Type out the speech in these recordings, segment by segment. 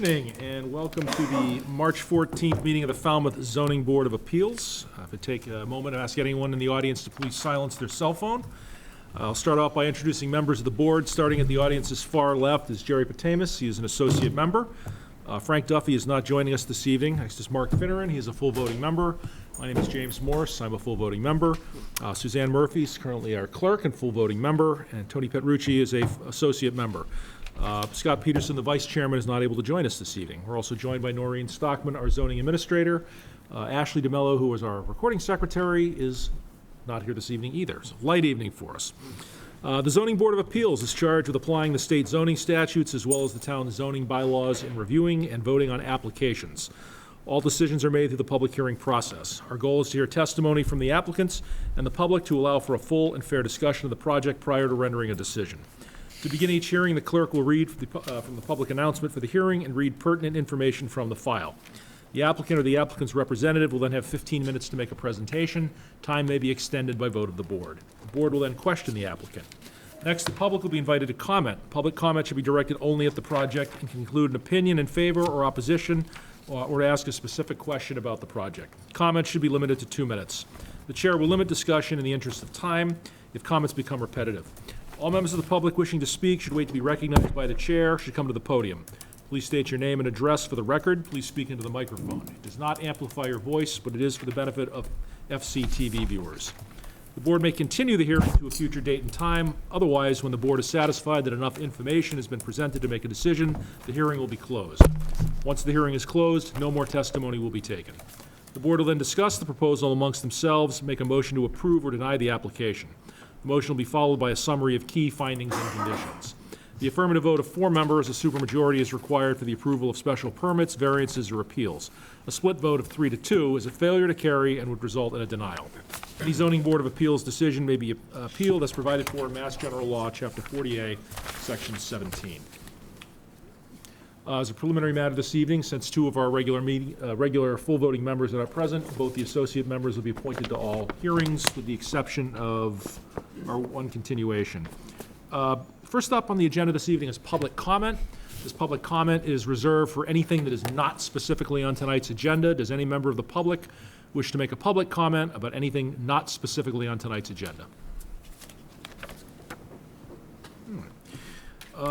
evening and welcome to the March 14th meeting of the Falmouth Zoning Board of Appeals. If I take a moment and ask anyone in the audience to please silence their cell phone. I'll start off by introducing members of the board. Starting at the audience's far left is Jerry Patamus. He is an associate member. Frank Duffy is not joining us this evening. Next is Mark Finneran. He is a full voting member. My name is James Morse. I'm a full voting member. Suzanne Murphy is currently our clerk and full voting member. And Tony Petrucci is a associate member. Scott Peterson, the vice chairman, is not able to join us this evening. We're also joined by Noreen Stockman, our zoning administrator. Ashley DeMello, who is our recording secretary, is not here this evening either. So light evening for us. The Zoning Board of Appeals is charged with applying the state zoning statutes as well as the town's zoning bylaws in reviewing and voting on applications. All decisions are made through the public hearing process. Our goal is to hear testimony from the applicants and the public to allow for a full and fair discussion of the project prior to rendering a decision. To begin each hearing, the clerk will read from the public announcement for the hearing and read pertinent information from the file. The applicant or the applicant's representative will then have 15 minutes to make a presentation. Time may be extended by vote of the board. The board will then question the applicant. Next, the public will be invited to comment. Public comment should be directed only at the project and can include an opinion in favor or opposition or to ask a specific question about the project. Comments should be limited to 2 minutes. The chair will limit discussion in the interest of time if comments become repetitive. All members of the public wishing to speak should wait to be recognized by the chair, should come to the podium. Please state your name and address for the record. Please speak into the microphone. It does not amplify your voice, but it is for the benefit of FCTV viewers. The board may continue the hearing to a future date and time. Otherwise, when the board is satisfied that enough information has been presented to make a decision, the hearing will be closed. Once the hearing is closed, no more testimony will be taken. The board will then discuss the proposal amongst themselves, make a motion to approve or deny the application. The motion will be followed by a summary of key findings and conditions. The affirmative vote of 4 members, a supermajority, is required for the approval of special permits, variances, or appeals. A split vote of 3 to 2 is a failure to carry and would result in a denial. Any zoning board of appeals decision may be appealed as provided for in Mass General Law, Chapter 40A, Section 17. As a preliminary matter this evening, since 2 of our regular full voting members are not present, both the associate members will be appointed to all hearings with the exception of our one continuation. First up on the agenda this evening is public comment. This public comment is reserved for anything that is not specifically on tonight's agenda. Does any member of the public wish to make a public comment about anything not specifically on tonight's agenda?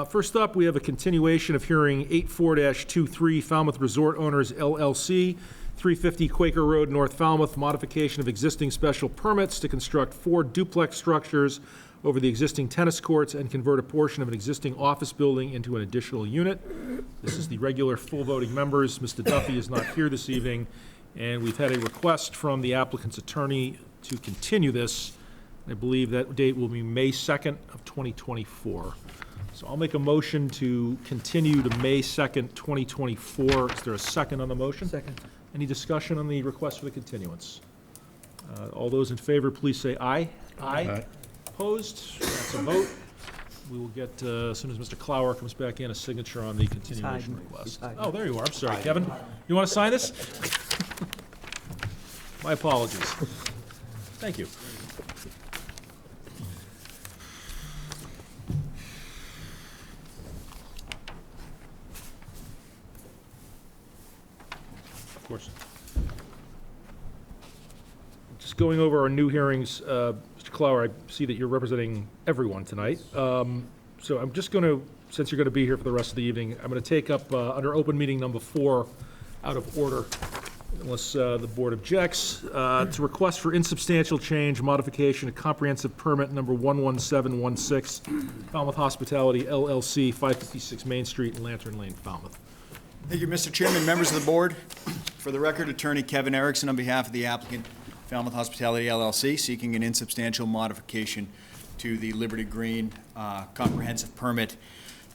First up, we have a continuation of hearing 84-23 Falmouth Resort Owners LLC, 350 Quaker Road, North Falmouth, modification of existing special permits to construct 4 duplex structures over the existing tennis courts and convert a portion of an existing office building into an additional unit. This is the regular full voting members. Mr. Duffy is not here this evening, and we've had a request from the applicant's attorney to continue this. I believe that date will be May 2nd of 2024. So I'll make a motion to continue to May 2nd, 2024. Is there a second on the motion? Second. Any discussion on the request for the continuance? All those in favor, please say aye. Aye. Opposed? That's a vote. We will get, as soon as Mr. Clower comes back in, a signature on the continuation request. Oh, there you are. I'm sorry, Kevin. You want to sign this? My apologies. Thank you. Of course. Just going over our new hearings, Mr. Clower, I see that you're representing everyone tonight. So I'm just going to, since you're going to be here for the rest of the evening, I'm going to take up under open meeting number 4 out of order, unless the board objects. It's a request for insubstantial change, modification of comprehensive permit number 11716, Falmouth Hospitality LLC, 556 Main Street, Lantern Lane, Falmouth. Thank you, Mr. Chairman, members of the board. For the record, Attorney Kevin Erickson on behalf of the applicant, Falmouth Hospitality LLC, seeking an insubstantial modification to the Liberty Green comprehensive permit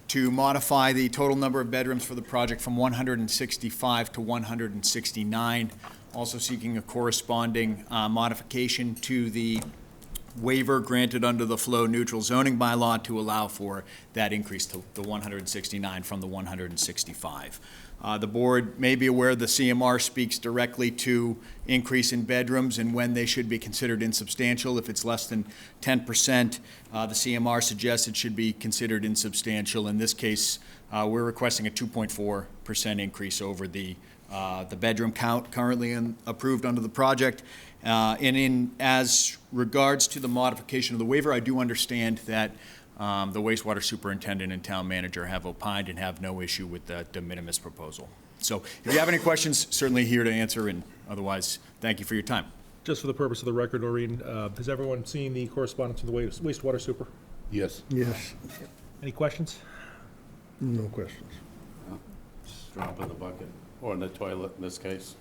to modify the total number of bedrooms for the project from 165 to 169. Also seeking a corresponding modification to the waiver granted under the flow neutral zoning bylaw to allow for that increase to the 169 from the 165. The board may be aware the CMR speaks directly to increase in bedrooms and when they should be considered insubstantial. If it's less than 10%, the CMR suggests it should be considered insubstantial. In this case, we're requesting a 2.4% increase over the bedroom count currently approved under the project. And as regards to the modification of the waiver, I do understand that the wastewater superintendent and town manager have opined and have no issue with the de minimis proposal. So if you have any questions, certainly here to answer, and otherwise, thank you for your time. Just for the purpose of the record, Noreen, has everyone seen the correspondence from the wastewater super? Yes. Yes, Any questions? no questions. Just drop in the bucket, or in the toilet in this case.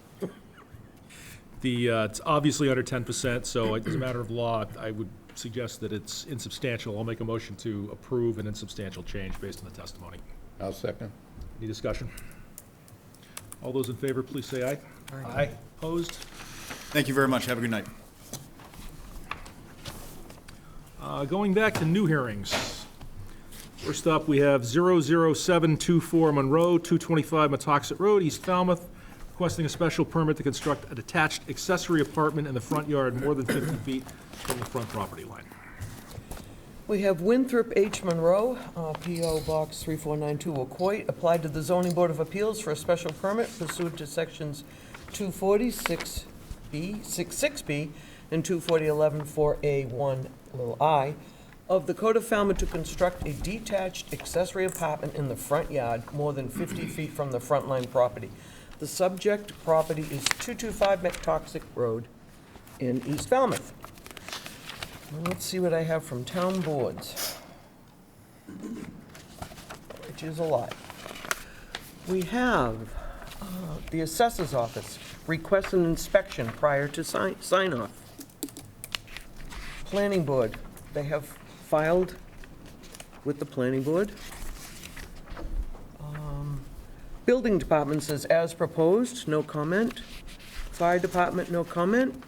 It's obviously under 10%, so as a matter of law, I would suggest that it's insubstantial. I'll make a motion to approve an insubstantial change based on the testimony. I'll second. Any discussion? All those in favor, please say aye. Aye. Opposed? Thank you very much. Have a good night. Going back to new hearings. First up, we have 00724 Monroe, 225 Metoxet Road, East Falmouth, requesting a special permit to construct a detached accessory apartment in the front yard more than 50 feet from the front property line. We have Winthrop H. Monroe, P.O. Box 3492, Wacoit, applied to the Zoning Board of Appeals for a special permit pursuant to Sections 240(6)B, 6B, and 240(11)(4A)(1)(i) of the Code of Falmouth to construct a detached accessory apartment in the front yard more than 50 feet from the front line property. The subject property is 225 Metoxet Road in East Falmouth. Well, let's see what I have from town boards, which is a lot. We have the assessor's office requests an inspection prior to sign off. Planning board, they have filed with the planning board. Building department says as proposed, no comment. Fire department, no comment.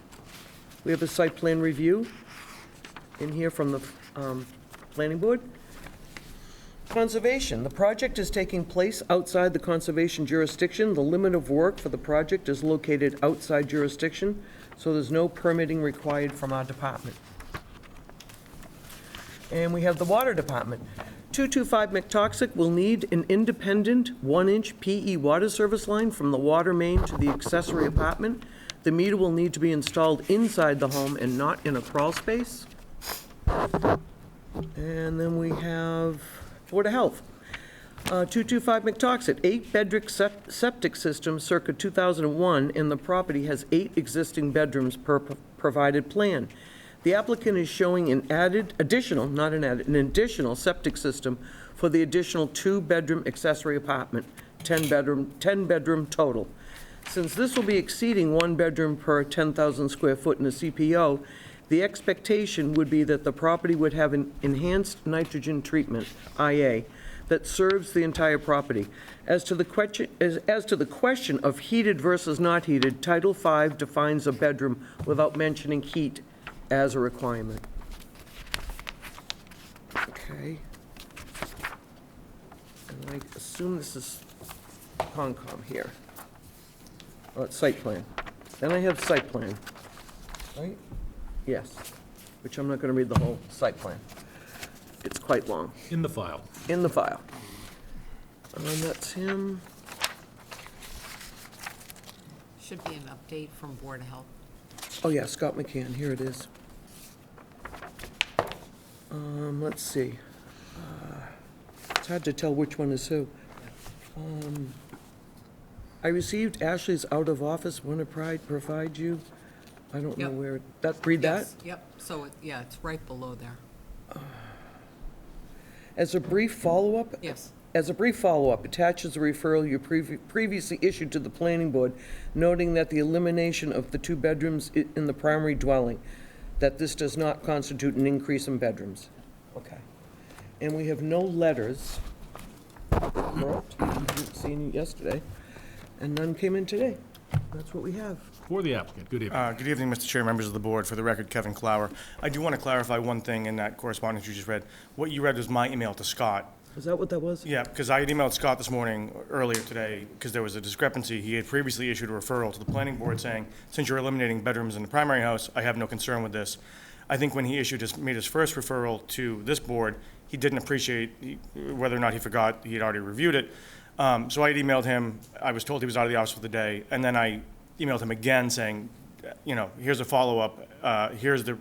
We have a site plan review in here from the planning board. Conservation, the project is taking place outside the conservation jurisdiction. The limit of work for the project is located outside jurisdiction, so there's no permitting required from our department. And we have the water department. 225 Metoxet will need an independent 1-inch PE water service line from the water main to the accessory apartment. The meter will need to be installed inside the home and not in a crawl space. And then we have Board of Health. 225 Metoxet, 8-bedroom septic system circa 2001, and the property has 8 existing bedrooms per provided plan. The applicant is showing an additional septic system for the additional 2-bedroom accessory apartment, 10-bedroom total. Since this will be exceeding 1 bedroom per 10,000 square foot in a CPO, the expectation would be that the property would have an enhanced nitrogen treatment, IA, that serves the entire property. As to the question of heated versus not heated, Title V defines a bedroom without mentioning heat as a requirement. Okay. And I assume this is Concom here. Oh, it's site plan. Then I have site plan, right? Yes, which I'm not going to read the whole site plan. It's quite long. In the file. In the file. And that's him. Should be an update from Board of Health. Oh, yeah, Scott McCann, here it is. Let's see. It's hard to tell which one is who. I received Ashley's out of office, want to provide you, I don't know Yep. where, read that? Yes, yep, so, yeah, it's right below there. As a brief follow-up? Yes. As a brief follow-up, attaches a referral you previously issued to the planning board, noting that the elimination of the 2 bedrooms in the primary dwelling, that this does not constitute an increase in bedrooms. Okay. And we have no letters. Correct? Didn't see any yesterday, and none came in today. That's what we have. For the applicant, good evening. Good evening, Mr. Chair, members of the board. For the record, Kevin Clower. I do want to clarify one thing in that correspondence you just read. What you read was my email to Scott. Is that what that was? Yeah, because I had emailed Scott this morning, earlier today, because there was a discrepancy. He had previously issued a referral to the planning board saying, since you're eliminating bedrooms in the primary house, I have no concern with this. I think when he made his first referral to this board, he didn't appreciate whether or not he forgot he had already reviewed it. So I had emailed him. I was told he was out of the office for the day. And then I emailed him again saying, here's a follow-up. Here's the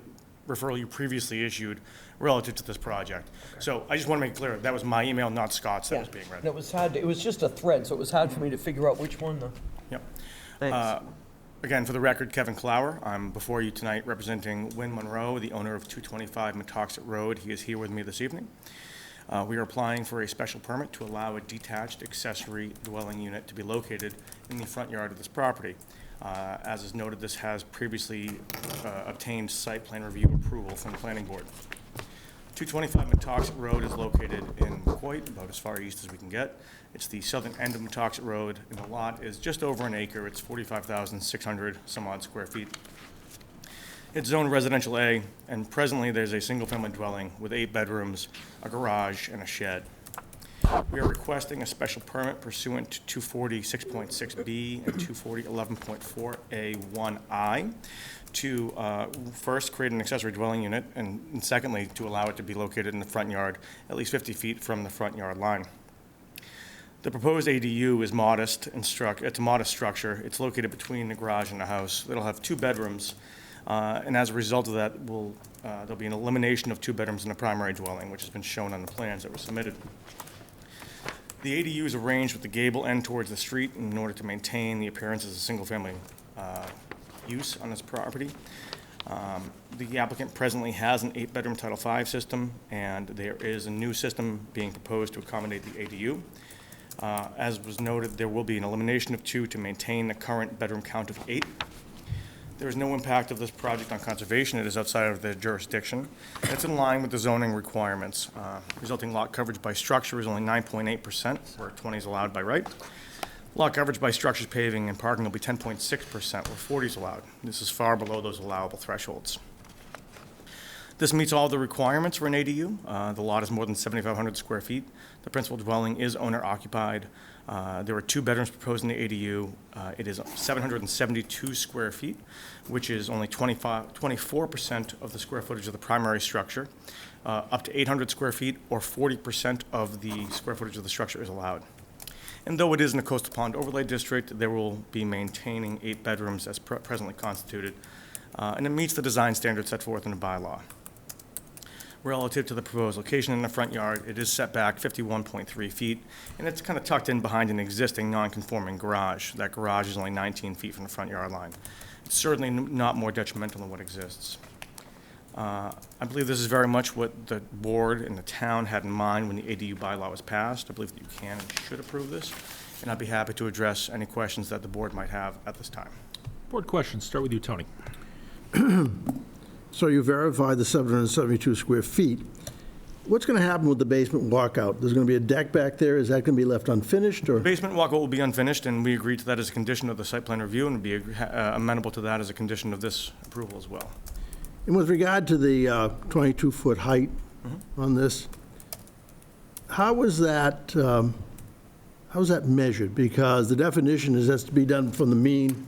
referral you previously issued relative to this project. So I just want to make it clear, that was my email, not Scott's, that was being read. And it was hard, it was just a thread, so it was hard for me to figure out which one. Yep. Thanks. Again, for the record, Kevin Clower. I'm before you tonight representing Win Monroe, the owner of 225 Metoxet Road. He is here with me this evening. We are applying for a special permit to allow a detached accessory dwelling unit to be located in the front yard of this property. As is noted, this has previously obtained site plan review approval from the planning board. 225 Metoxet Road is located in Coit, about as far east as we can get. It's the southern end of Metoxet Road, and the lot is just over an acre. It's 45,600 some odd square feet. It's zoned residential A, and presently there's a single-family dwelling with 8 bedrooms, a garage, and a shed. We are requesting a special permit pursuant to 240.6.6B and 240.11.4A1I to first create an accessory dwelling unit, and secondly, to allow it to be located in the front yard, at least 50 feet from the front yard line. The proposed ADU is modest it's a modest structure. It's located between the garage and the house. It'll have 2 bedrooms, and as a result of that, there'll be an elimination of 2 bedrooms in the primary dwelling, which has been shown on the plans that were submitted. The ADU is arranged with the gable end towards the street in order to maintain the appearance as a single-family use on this property. The applicant presently has an 8-bedroom Title V system, and there is a new system being proposed to accommodate the ADU. As was noted, there will be an elimination of 2 to maintain the current bedroom count of 8. There is no impact of this project on conservation. It is outside of the jurisdiction. And it's in line with the zoning requirements. Resulting lot coverage by structure is only 9.8%, where 20 is allowed by right. Lot coverage by structures, paving, and parking will be 10.6%, where 40 is allowed. This is far below those allowable thresholds. This meets all the requirements for an ADU. The lot is more than 7,500 square feet. The principal dwelling is owner-occupied. There are 2 bedrooms proposed in the ADU. It is 772 square feet, which is only 24% of the square footage of the primary structure. Up to 800 square feet or 40% of the square footage of the structure is allowed. And though it is in a coastal pond overlay district, there will be maintaining 8 bedrooms as presently constituted, and it meets the design standards set forth in the bylaw. Relative to the proposed location in the front yard, it is set back 51.3 feet, and it's kind of tucked in behind an existing non-conforming garage. That garage is only 19 feet from the front yard line. It's certainly not more detrimental than what exists. I believe this is very much what the board and the town had in mind when the ADU bylaw was passed. I believe that you can and should approve this, and I'd be happy to address any questions that the board might have at this time. Board questions, start with you, Tony. So you verified the 772 square feet. What's going to happen with the basement walkout? There's going to be a deck back there. Is that going to be left unfinished, or? Basement walkout will be unfinished, and we agreed to that as a condition of the site plan review, and would be amenable to that as a condition of this approval as well. And with regard to the 22-foot height on this, how was that measured? Because the definition is that's to be done from the mean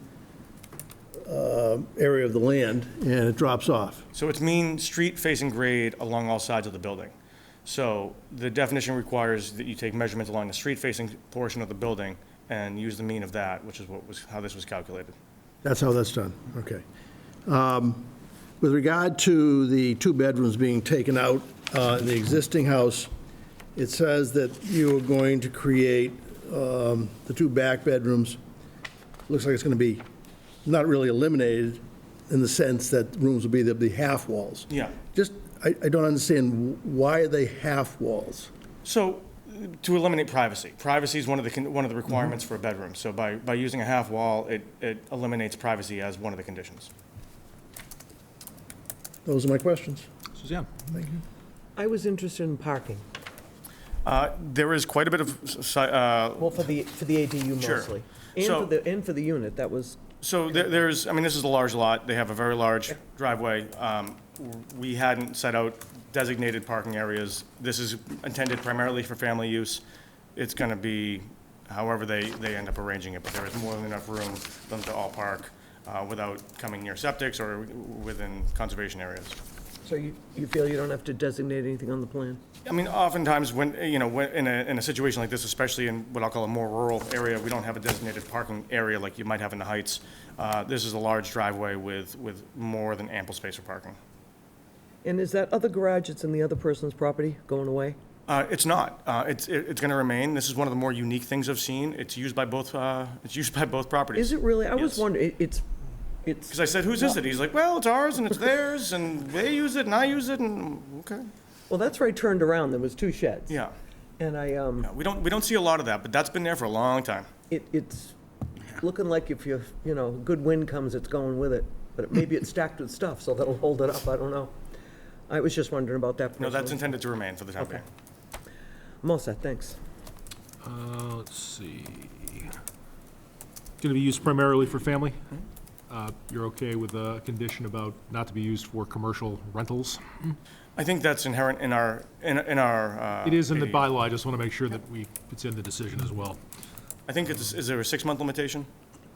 area of the land, and it drops off. So it's mean street-facing grade along all sides of the building. So the definition requires that you take measurements along the street-facing portion of the building and use the mean of that, which is how this was calculated. That's how that's done, okay. With regard to the 2 bedrooms being taken out in the existing house, it says that you are going to create the 2 back bedrooms. Looks like it's going to be not really eliminated in the sense that rooms will be half walls. Yeah. Just, I don't understand, why are they half walls? So to eliminate privacy. Privacy is one of the requirements for a bedroom. So by using a half wall, it eliminates privacy as one of the conditions. Those are my questions. Suzanne? Thank you. I was interested in parking. There is quite a bit of Well, for the ADU Sure. mostly. So- And for the unit, that was So there's, I mean, this is a large lot. They have a very large driveway. We hadn't set out designated parking areas. This is intended primarily for family use. It's going to be however they end up arranging it, but there is more than enough room for them to all park without coming near septics or within conservation areas. So you feel you don't have to designate anything on the plan? I mean, oftentimes when, when in a situation like this, especially in what I'll call a more rural area, we don't have a designated parking area like you might have in the Heights. This is a large driveway with more than ample space for parking. And is that other garage that's in the other person's property going away? It's not. It's going to remain. This is one of the more unique things I've seen. It's used by both properties. Is it really? I was Yes. wondering, it's, Because I said, whose is it? He's like, well, it's ours and it's theirs and they use it and I use it and, okay. well, that's right turned around. There was two sheds. Yeah. And Yeah, we don't see a lot of that, but that's been there for a long time. it's looking like if good wind comes, it's going with it. But maybe it's stacked with stuff, so that'll hold it up. I don't know. I was just wondering about that No, that's personally. intended to remain for the time being. I'm all set, thanks. Let's see. Going to be used primarily for family? You're okay with a condition about not to be used for commercial rentals? I think that's inherent in our. It is in the ADU. bylaw, I just want to make sure that it's in the decision as well, I think is there a 6-month limitation?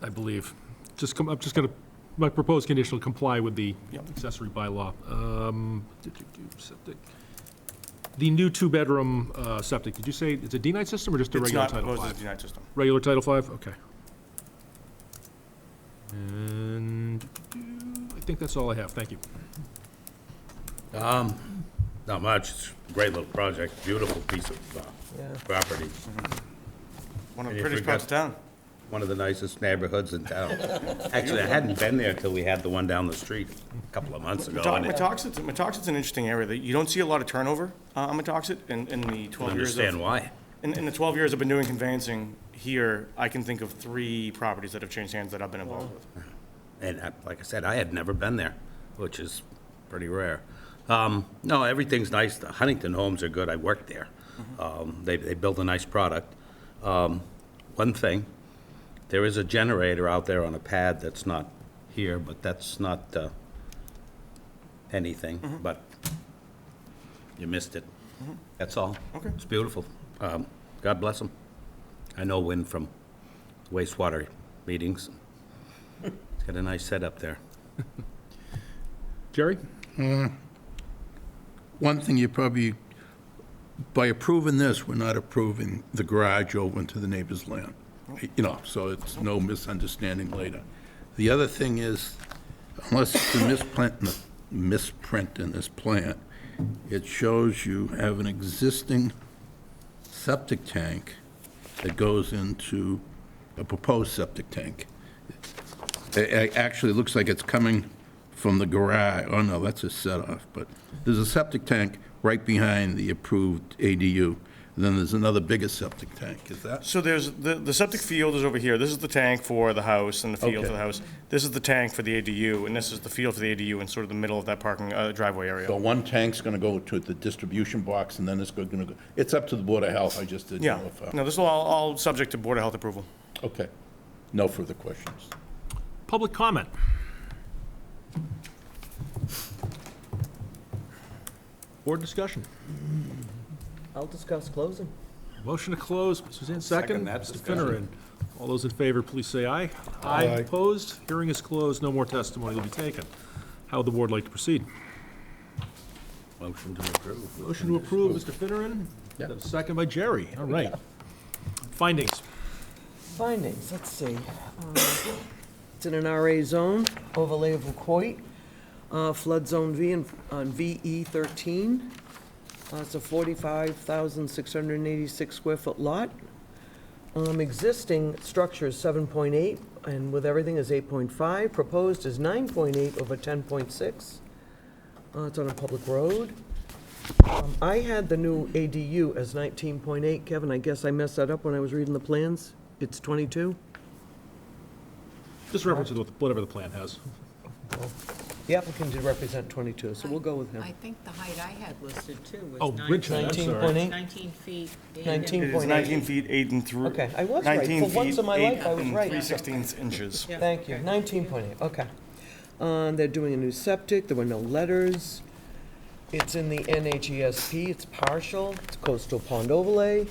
I believe. I'm just going to, my proposed condition will comply with the Yep. accessory bylaw. Septic. The new two-bedroom septic, did you say it's a D9 system or just a It's regular not Title proposed as a V? denied system. Regular Title V, okay. And I think that's all I have, thank you. Not much. It's a great little project, beautiful piece of Yeah. property. One of And the you prettiest parts of town. One of the nicest neighborhoods in town. Actually, I hadn't been there until we had the one down the street a couple of months ago. and it- Metoxet's an interesting area that you don't see a lot of turnover on Metoxet in the I 12 years. understand why. In the 12 years I've been doing conveyancing here, I can think of 3 properties that have changed hands that I've been involved with. And like I said, I had never been there, which is pretty rare. No, everything's nice. The Huntington homes are good. I worked there. They build a nice product. One thing, there is a generator out there on a pad that's not here, but that's not anything, but you missed it. That's all. Okay. It's beautiful. God bless them. I know Win from wastewater meetings. It's got a nice setup there. Jerry? One thing you probably, by approving this, we're not approving the garage over into the neighbor's land. So it's no misunderstanding later. The other thing is, unless it's a misprint in this plan, it shows you have an existing septic tank that goes into a proposed septic tank. It actually looks like it's coming from the garage. Oh, no, that's a set-off, but there's a septic tank right behind the approved ADU. And then there's another bigger septic tank, is that? So there's, the septic field is over here. This is the tank for the house and the field for the Okay. house. This is the tank for the ADU, and this is the field for the ADU in sort of the middle of that parking driveway area. So one tank's gonna go to the distribution box, and then it's gonna go, it's up to the Board of Health, I just didn't Yeah, know if, no, this is all subject to Board of Health approval. okay. No further questions. Public comment? Board discussion? I'll discuss closing. Motion to close, Suzanne, second. Second that Mr. discussion. Finneran. All those in favor, please say aye. Aye. Opposed? Hearing is closed, no more testimony will be taken. How would the board like to proceed? Motion to approve. Motion to approve, Mr. Finneran. Second by Jerry, all right. Findings. Findings, let's see. It's in an RA zone, overlay of Wacoit, flood zone V on VE 13. It's a 45,686 square foot lot. Existing structure is 7.8, and with everything is 8.5. Proposed is 9.8 over 10.6. It's on a public road. I had the new ADU as 19.8. Kevin, I guess I messed that up when I was reading the plans. It's 22? Just reference to whatever the plan has. The applicant did represent 22, so we'll go with him. I think the height I had listed too was Oh, Richard, I'm sorry. 19.8? 19 feet. 19. It is 19 feet, 8 and 3. Okay, I was right. 19 For once feet, in my 8 life, I was and right. 3/16 inches. Yeah. Thank you, 19.8, okay. They're doing a new septic, there were no letters. It's in the NHESP, it's partial, it's coastal pond overlay.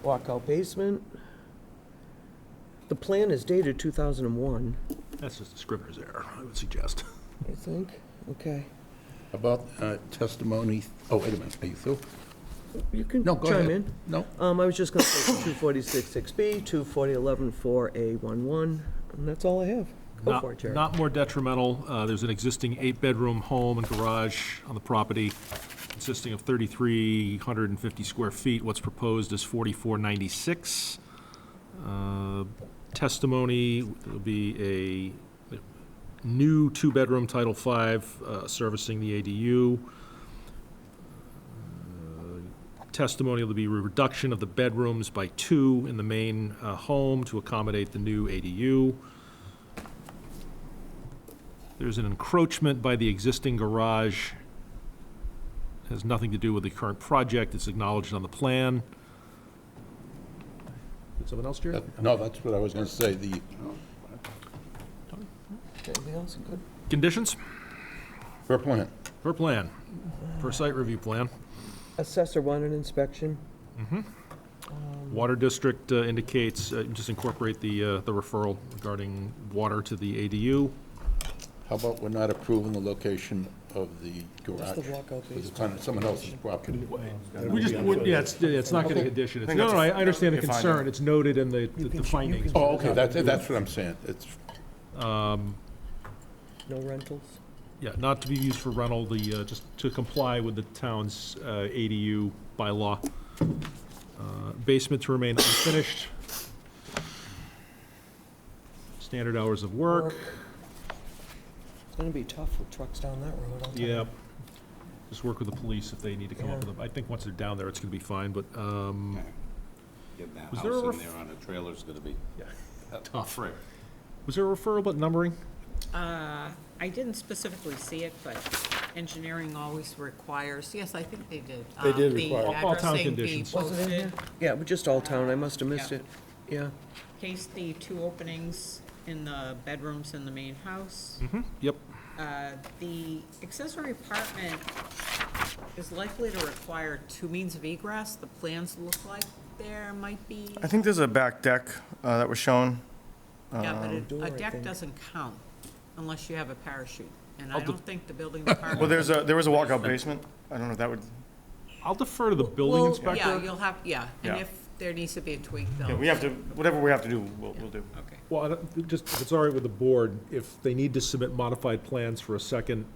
Walkout basement. The plan is dated 2001, That's just a scrivener's error, I would suggest. I think, okay. About testimony, oh, wait a minute, are you through? You can No, go chime ahead. in. No? I was just gonna say 246-6B, 240-11-4A11, and that's all I have. Go for it, Jerry. Not more detrimental. There's an existing 8-bedroom home and garage on the property consisting of 3,350 square feet. What's proposed is 4,496. Testimony will be a new 2-bedroom Title V servicing the ADU. Testimony will be a reduction of the bedrooms by 2 in the main home to accommodate the new ADU. There's an encroachment by the existing garage. Has nothing to do with the current project. It's acknowledged on the plan. Did someone else, Jerry? No, that's what I was going to say, Anything else? Good. Conditions per plan. for plan, for site review plan. Assessor wanted inspection. Water district indicates, just incorporate the referral regarding water to the ADU. How about we're not approving the location of the garage? the walkout Because it's on someone else's property. We just, yeah, it's not getting a condition. It's- No, no, I understand the You're fine, concern. yeah. It's noted in the findings. Oh, okay, that's what I'm saying. It's, No rentals? Yeah, not to be used for rental, just to comply with the town's ADU bylaw. Basement to remain unfinished. Standard hours of work. It's gonna be tough with trucks down that road, I'll tell you. Yeah. Just work with the police if they need to come up with a, I think once they're down there, it's gonna be fine, but, Getting that Was house there a in ref- there on a trailer's gonna be tough. Right. Was there a referral about numbering? I didn't specifically see it, but engineering always requires, yes, I think they did. They did the require- All town addressing be conditions. Was it in here? posted. Yeah, but just all town, I must have missed Yeah. it. Yeah. Case the 2 openings in the bedrooms in the main house. Yep. The accessory apartment is likely to require 2 means of egress. The plans look like there might be, I think there's a back deck that was shown. yeah, but door, a I deck think. doesn't count unless you have a parachute. And I'll I de- don't think the building department. Well, there was a walkout basement. I don't know if that would, I'll defer to the building Well, inspector. Yeah, you'll have, yeah, and Yeah. if there needs to be a tweak, they'll. yeah, we have to, whatever we have to do, we'll do. Okay. Well, I don't- just, if it's all right with the board, if they need to submit modified plans for a second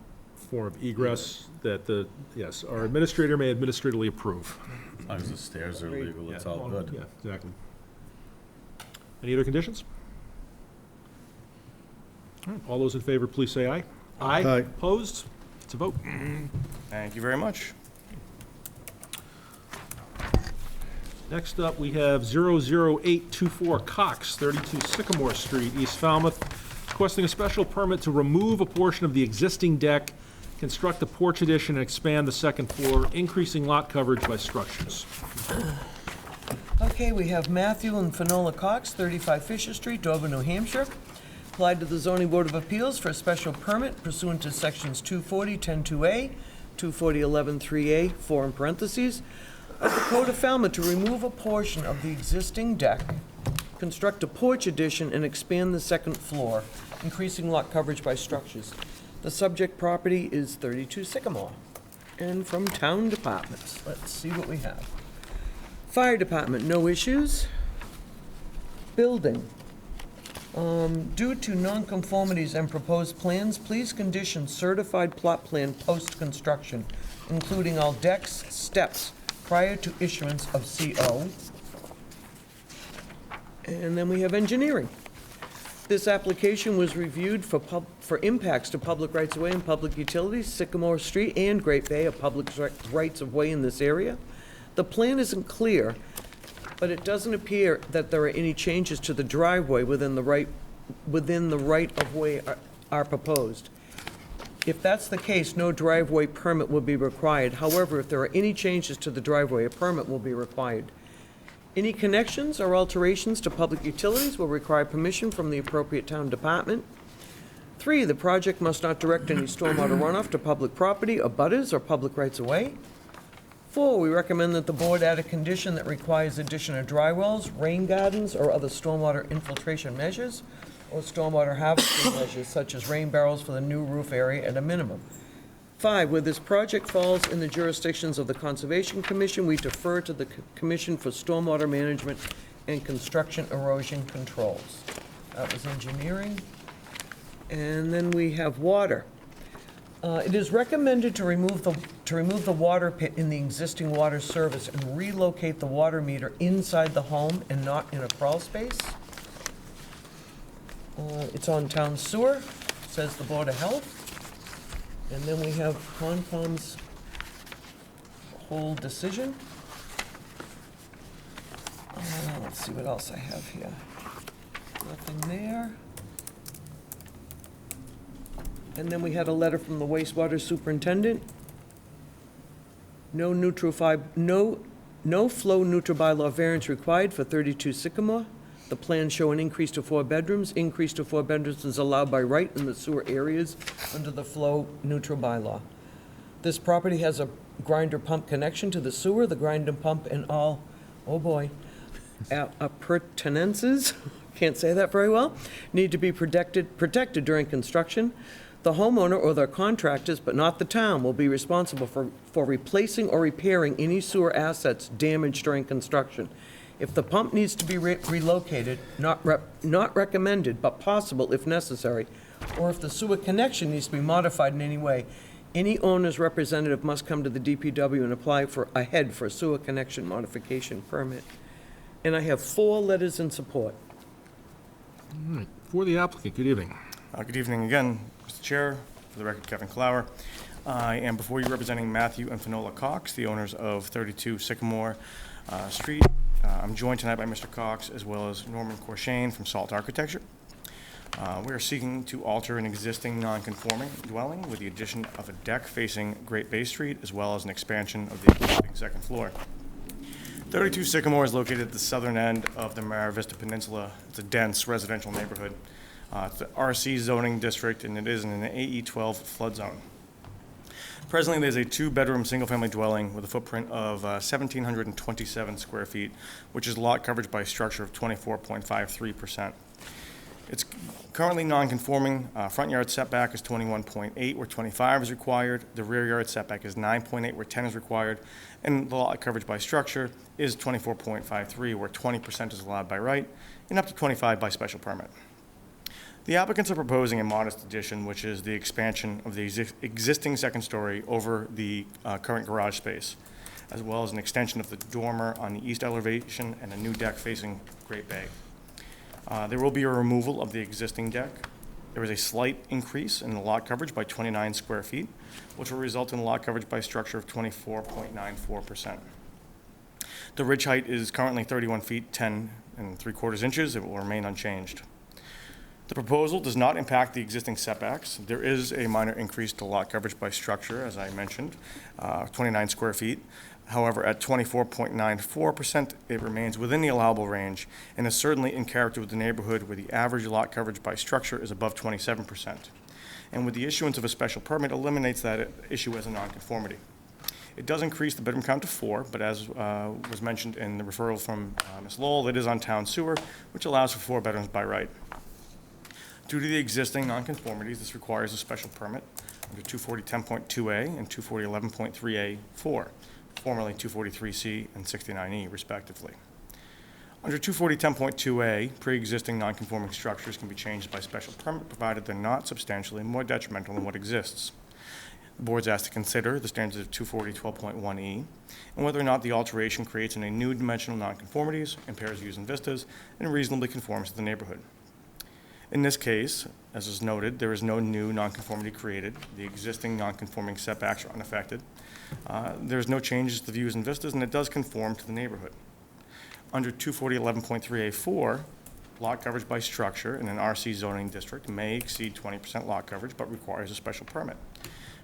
form of egress, that yes, our administrator may administratively approve. As long as the stairs are legal, it's all Yeah, good. exactly. Any other conditions? All right, all those in favor, please say aye. Aye. Opposed? It's a vote. Thank you very much. Next up, we have 00824 Cox, 32 Sycamore Street, East Falmouth, requesting a special permit to remove a portion of the existing deck, construct a porch addition, and expand the second floor, increasing lot coverage by structures. Okay, we have Matthew and Finola Cox, 35 Fisher Street, Dover, New Hampshire. Applied to the Zoning Board of Appeals for a special permit pursuant to Sections 240-102A, 240-11-3A, 4 in parentheses, of the Code of Falmouth to remove a portion of the existing deck, construct a porch addition, and expand the second floor, increasing lot coverage by structures. The subject property is 32 Sycamore. And from town departments, let's see what we have. Fire department, no issues. Building. Due to nonconformities and proposed plans, please condition certified plot plan post-construction, including all decks, steps, prior to issuance of CO. And then we have engineering. This application was reviewed for impacts to public rights-of-way and public utilities. Sycamore Street and Great Bay are public rights-of-way in this area. The plan isn't clear, but it doesn't appear that there are any changes to the driveway within the within the right-of-way are proposed. If that's the case, no driveway permit will be required. However, if there are any changes to the driveway, a permit will be required. Any connections or alterations to public utilities will require permission from the appropriate town department. 3, the project must not direct any stormwater runoff to public property, abutters, or public rights-of-way. 4, we recommend that the board add a condition that requires addition of dry wells, rain gardens, or other stormwater infiltration measures, or stormwater harvesting measures such as rain barrels for the new roof area at a minimum. 5, where this project falls in the jurisdictions of the Conservation Commission, we defer to the Commission for Stormwater Management and Construction Erosion Controls. That was engineering. And then we have water. It is recommended to remove the water pit in the existing water service and relocate the water meter inside the home and not in a crawl space. It's on town sewer, says the Board of Health. And then we have Concom's whole decision. Let's see what else I have here. Nothing there. And then we had a letter from the wastewater superintendent. No flow neutral bylaw variance required for 32 Sycamore. The plans show an increase to 4 bedrooms. Increase to 4 bedrooms is allowed by right in the sewer areas under the flow neutral bylaw. This property has a grinder pump connection to the sewer. The grinder pump and all, oh boy, appurtenances, can't say that very well, need to be protected during construction. The homeowner or their contractors, but not the town, will be responsible for replacing or repairing any sewer assets damaged during construction. If the pump needs to be relocated, not recommended, but possible if necessary, or if the sewer connection needs to be modified in any way, any owner's representative must come to the DPW and apply for a sewer connection modification permit. And I have 4 letters in support. All right, for the applicant, good evening. Good evening again, Mr. Chair. For the record, Kevin Clower. I am before you representing Matthew and Finola Cox, the owners of 32 Sycamore Street. I'm joined tonight by Mr. Cox as well as Norman Corshane from Salt Architecture. We are seeking to alter an existing non-conforming dwelling with the addition of a deck facing Great Bay Street as well as an expansion of the existing second floor. 32 Sycamore is located at the southern end of the Mara Vista Peninsula. It's a dense residential neighborhood. It's the RC zoning district, and it is in an AE12 flood zone. Presently, there's a 2-bedroom, single-family dwelling with a footprint of 1,727 square feet, which is lot coverage by structure of 24.53%. It's currently non-conforming. Front yard setback is 21.8, where 25 is required. The rear yard setback is 9.8, where 10 is required. And the lot coverage by structure is 24.53, where 20% is allowed by right, and up to 25 by special permit. The applicants are proposing a modest addition, which is the expansion of the existing second story over the current garage space, as well as an extension of the dormer on the east elevation and a new deck facing Great Bay. There will be a removal of the existing deck. There is a slight increase in the lot coverage by 29 square feet, which will result in lot coverage by structure of 24.94%. The ridge height is currently 31 feet 10 3/4 inches. It will remain unchanged. The proposal does not impact the existing setbacks. There is a minor increase to lot coverage by structure, as I mentioned, 29 square feet. However, at 24.94%, it remains within the allowable range and is certainly in character with the neighborhood where the average lot coverage by structure is above 27%. And with the issuance of a special permit, eliminates that issue as a nonconformity. It does increase the bedroom count to 4, but as was mentioned in the referral from Ms. Lowell, it is on town sewer, which allows for 4 bedrooms by right. Due to the existing nonconformities, this requires a special permit under 240-10.2A and 240-11.3A4, formerly 243C and 69E, respectively. Under 240-10.2A, pre-existing nonconforming structures can be changed by special permit, provided they're not substantially more detrimental than what exists. The board's asked to consider the standards of 240-12.1E and whether or not the alteration creates any new dimensional nonconformities, impairs views and vistas, and reasonably conforms to the neighborhood. In this case, as is noted, there is no new nonconformity created. The existing nonconforming setbacks are unaffected. There's no changes to views and vistas, and it does conform to the neighborhood. Under 240-11.3A4, lot coverage by structure in an RC zoning district may exceed 20% lot coverage, but requires a special permit.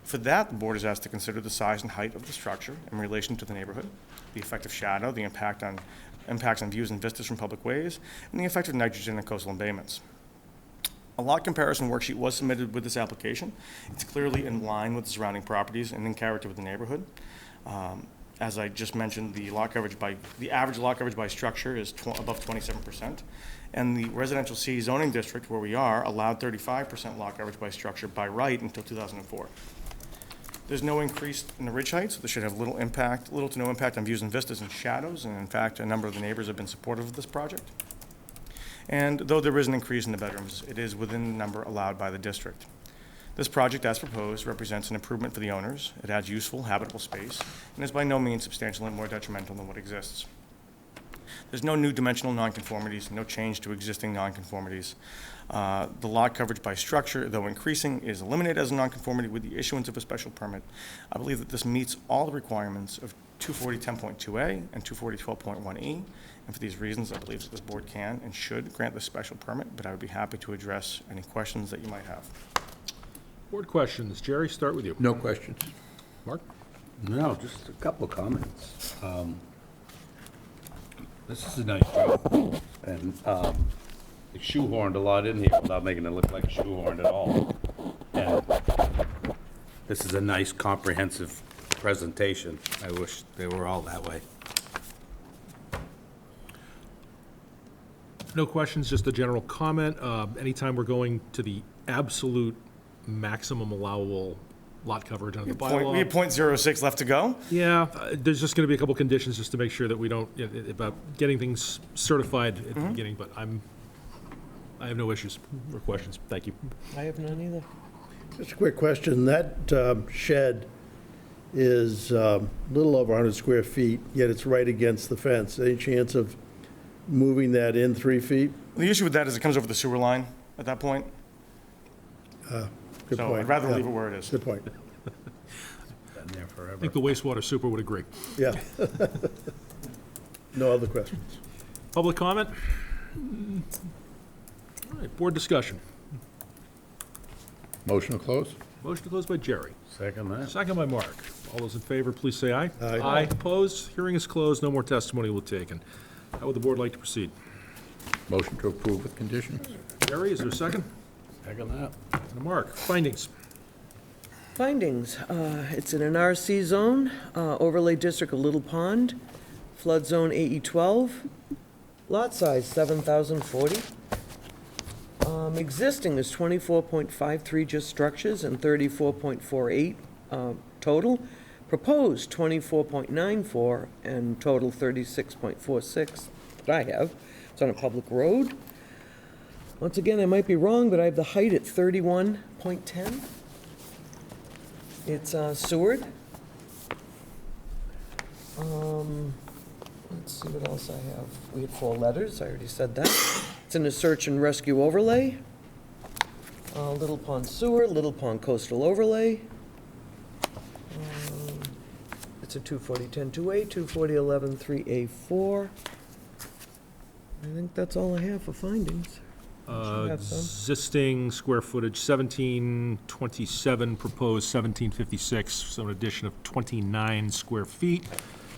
For that, the board is asked to consider the size and height of the structure in relation to the neighborhood, the effect of shadow, the impacts on views and vistas from public ways, and the effect of nitrogen and coastal embayments. A lot comparison worksheet was submitted with this application. It's clearly in line with the surrounding properties and in character with the neighborhood. As I just mentioned, the average lot coverage by structure is above 27%. And the residential C zoning district, where we are, allowed 35% lot coverage by structure by right until 2004. There's no increase in the ridge height, so this should have little to no impact on views and vistas and shadows. And in fact, a number of the neighbors have been supportive of this project. And though there is an increase in the bedrooms, it is within the number allowed by the district. This project, as proposed, represents an improvement for the owners. It adds useful, habitable space, and is by no means substantially more detrimental than what exists. There's no new dimensional nonconformities, no change to existing nonconformities. The lot coverage by structure, though increasing, is eliminated as a nonconformity with the issuance of a special permit. I believe that this meets all the requirements of 240-10.2A and 240-12.1E. And for these reasons, I believe that this board can and should grant this special permit, but I would be happy to address any questions that you might have. Board questions. Jerry, start with you. No questions. Mark? No, just a couple of comments. This is a nice job, and they shoehorned a lot in here without making it look like shoehorned at all. And this is a nice, comprehensive presentation. I wish they were all that way. No questions, just a general comment. Anytime we're going to the absolute maximum allowable lot coverage under the bylaw. We have .06 left to go. Yeah, there's just going to be a couple conditions just to make sure that we don't, about getting things certified at the beginning, but I have no issues or questions. Thank you. I have none either. Just a quick question. That shed is a little over 100 square feet, yet it's right against the fence. Any chance of moving that in 3 feet? The issue with that is it comes over the sewer line at that point. Good So point. I'd rather Yeah. leave it where it is. Good point. Been there I forever. think the wastewater super would agree. Yeah. No other questions? Public comment? All right, board discussion. Motion to close? Motion to close by Jerry. Second that. Second by Mark. All those in favor, please say aye. Aye. Aye. Opposed? Hearing is closed. No more testimony will be taken. How would the board like to proceed? Motion to approve with conditions? Jerry, is there a second? Second that. And Mark, findings. Findings, it's in an RC zone, overlay district of Little Pond, flood zone AE 12, lot size 7,040. Existing is 24.53 just structures and 34.48 total. Proposed 24.94 and total 36.46 that I have. It's on a public road. Once again, I might be wrong, but I have the height at 31.10. It's Seward. Let's see what else I have. We had 4 letters, I already said that. It's in a search and rescue overlay. Little Pond Sewer, Little Pond Coastal Overlay. It's a 240-10-2A, 240-11-3A4. I think that's all I have for findings. You have some? Existing square footage, 1727, proposed 1756, so an addition of 29 square feet.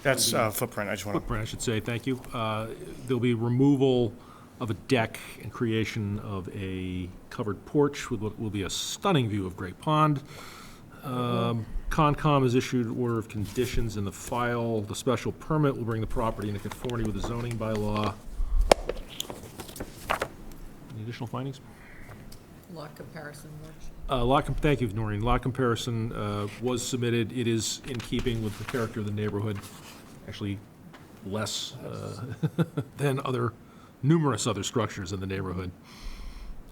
That's footprint, I just want to. Footprint, I should say, thank you. There'll be removal of a deck and creation of a covered porch with what will be a stunning view of Great Pond. Concom has issued order of conditions in the file. The special permit will bring the property into conformity with the zoning bylaw. Any additional findings? Lot comparison worksheet. Thank you, Noreen. Lot comparison was submitted. It is in keeping with the character of the neighborhood, actually less than numerous other structures in the neighborhood.